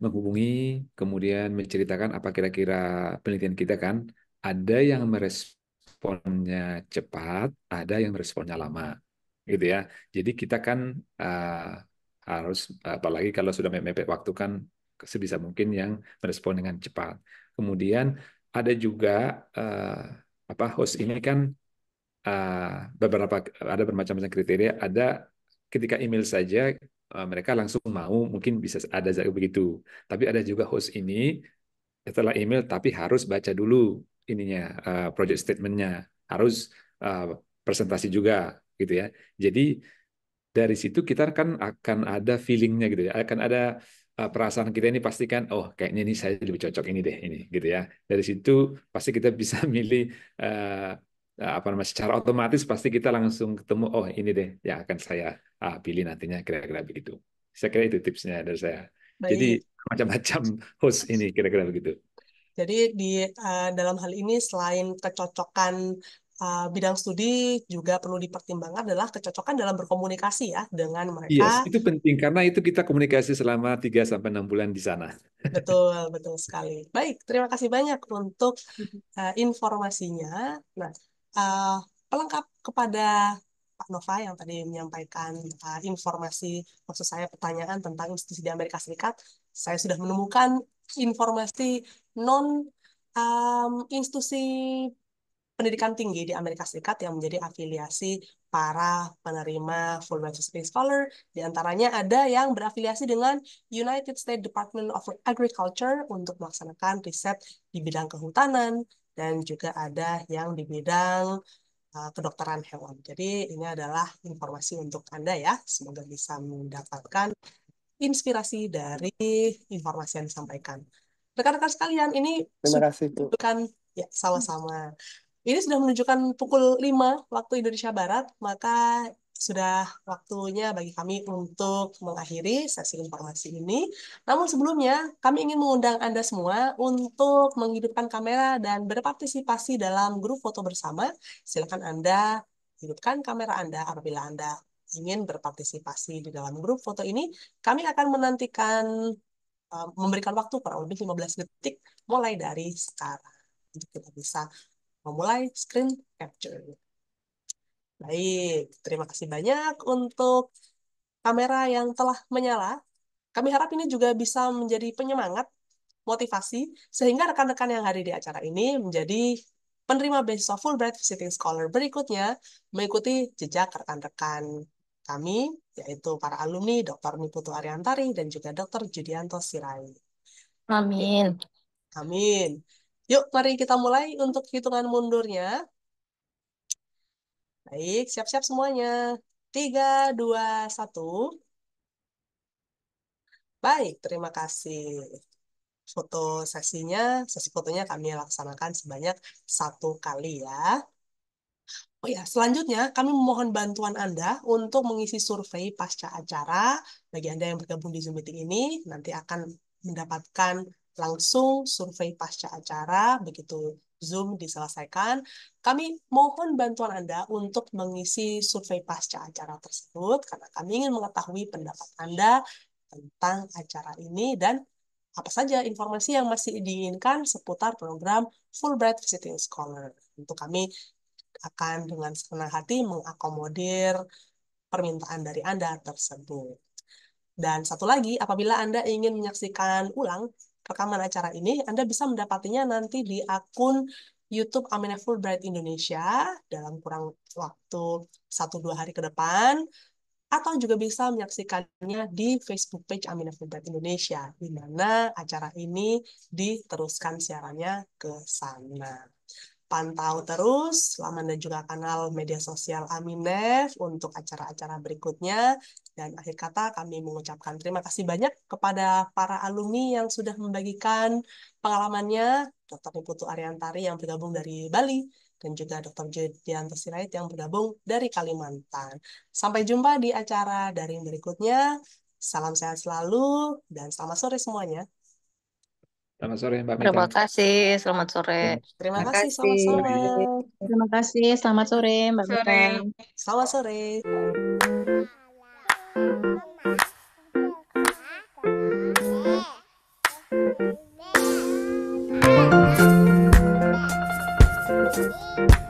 menghubungi, kemudian menceritakan apa kira-kira penelitian kita kan. Ada yang meresponnya cepat, ada yang meresponnya lama, gitu ya. Jadi kita kan harus, apalagi kalau sudah mepet waktu kan, sebisa mungkin yang merespon dengan cepat. Kemudian ada juga host ini kan ada bermacam-macam kriteria. Ada ketika email saja mereka langsung mau, mungkin bisa ada begitu. Tapi ada juga host ini setelah email tapi harus baca dulu ininya, project statement-nya, harus presentasi juga gitu ya. Jadi dari situ kita kan akan ada feeling-nya gitu ya, akan ada perasaan kita ini pastikan, oh kayaknya ini saya lebih cocok ini deh, ini gitu ya. Dari situ pasti kita bisa milih secara otomatis pasti kita langsung ketemu, oh ini deh yang akan saya pilih nantinya, kira-kira begitu. Saya kira itu tipsnya dari saya. Jadi Baik. macam-macam host ini kira-kira begitu. Jadi dalam hal ini selain kecocokan bidang studi, juga perlu dipertimbangkan adalah kecocokan dalam berkomunikasi ya dengan Yes, mereka. itu penting karena itu kita komunikasi selama 3-6 bulan di sana. Betul, betul sekali. Baik, terima kasih banyak untuk informasinya. Nah, pelengkap kepada Pak Nova yang tadi menyampaikan informasi, maksud saya pertanyaan tentang institusi di Amerika Serikat, saya sudah menemukan informasi institusi pendidikan tinggi di Amerika Serikat yang menjadi afiliasi para penerima Fulbright Visiting Scholar. Di antaranya ada yang berafiliasi dengan United States Department of Agriculture untuk melaksanakan riset di bidang kehutanan, dan juga ada yang di bidang kedokteran hewan. Jadi ini adalah informasi untuk Anda ya. Semoga bisa mendapatkan inspirasi dari informasi yang disampaikan. Rekan-rekan sekalian, ini Terima kasih, Bu. menunjukkan ya sama-sama. Ini sudah menunjukkan pukul 5 waktu Indonesia Barat, maka sudah waktunya bagi kami untuk mengakhiri sesi informasi ini. Namun sebelumnya, kami ingin mengundang Anda semua untuk menghidupkan kamera dan berpartisipasi dalam grup foto bersama. Silakan Anda hidupkan kamera Anda apabila Anda ingin berpartisipasi di dalam grup foto ini. Kami akan menantikan memberikan waktu kurang lebih 15 detik mulai dari sekarang untuk kita bisa memulai screen capture. Baik, terima kasih banyak untuk kamera yang telah menyala. Kami harap ini juga bisa menjadi penyemangat, motivasi, sehingga rekan-rekan yang hadir di acara ini menjadi penerima beasiswa Fulbright Visiting Scholar berikutnya, mengikuti jejak rekan-rekan kami, yaitu para alumni Dr. Niputu Ariantari dan juga Dr. Judianto Sirait. Amin. Amin. Yuk, mari kita mulai untuk hitungan mundurnya. Baik, siap-siap semuanya. 3, 2, 1. Baik, terima kasih. Sesi fotonya kami laksanakan sebanyak 1 kali ya. Oh ya, selanjutnya kami memohon bantuan Anda untuk mengisi survei pasca acara. Bagi Anda yang bergabung di Zoom meeting ini, nanti akan mendapatkan langsung survei pasca acara, begitu Zoom diselesaikan. Kami mohon bantuan Anda untuk mengisi survei pasca acara tersebut, karena kami ingin mengetahui pendapat Anda tentang acara ini dan apa saja informasi yang masih diinginkan seputar program Fulbright Visiting Scholar. Untuk kami akan dengan senang hati mengakomodir permintaan dari Anda tersebut. Dan satu lagi, apabila Anda ingin menyaksikan ulang rekaman acara ini, Anda bisa mendapatinya nanti di akun YouTube Aminah Fulbright Indonesia dalam kurang waktu 1-2 hari ke depan, atau juga bisa menyaksikannya di Facebook page Aminah Fulbright Indonesia, di mana acara ini diteruskan siarannya ke sana. Pantau terus laman dan juga kanal media sosial Aminef untuk acara-acara berikutnya. Dan akhir kata kami mengucapkan terima kasih banyak kepada para alumni yang sudah membagikan pengalamannya, Dr. Niputu Ariantari yang bergabung dari Bali, dan juga Dr. Judianto Sirait yang bergabung dari Kalimantan. Sampai jumpa di acara daring berikutnya. Salam sehat selalu, dan selamat sore semuanya. Selamat sore, Mbak Mita. Terima kasih, selamat sore. Terima kasih, sama-sama. Terima kasih, selamat sore Mbak Mita. Selamat sore. Thank you.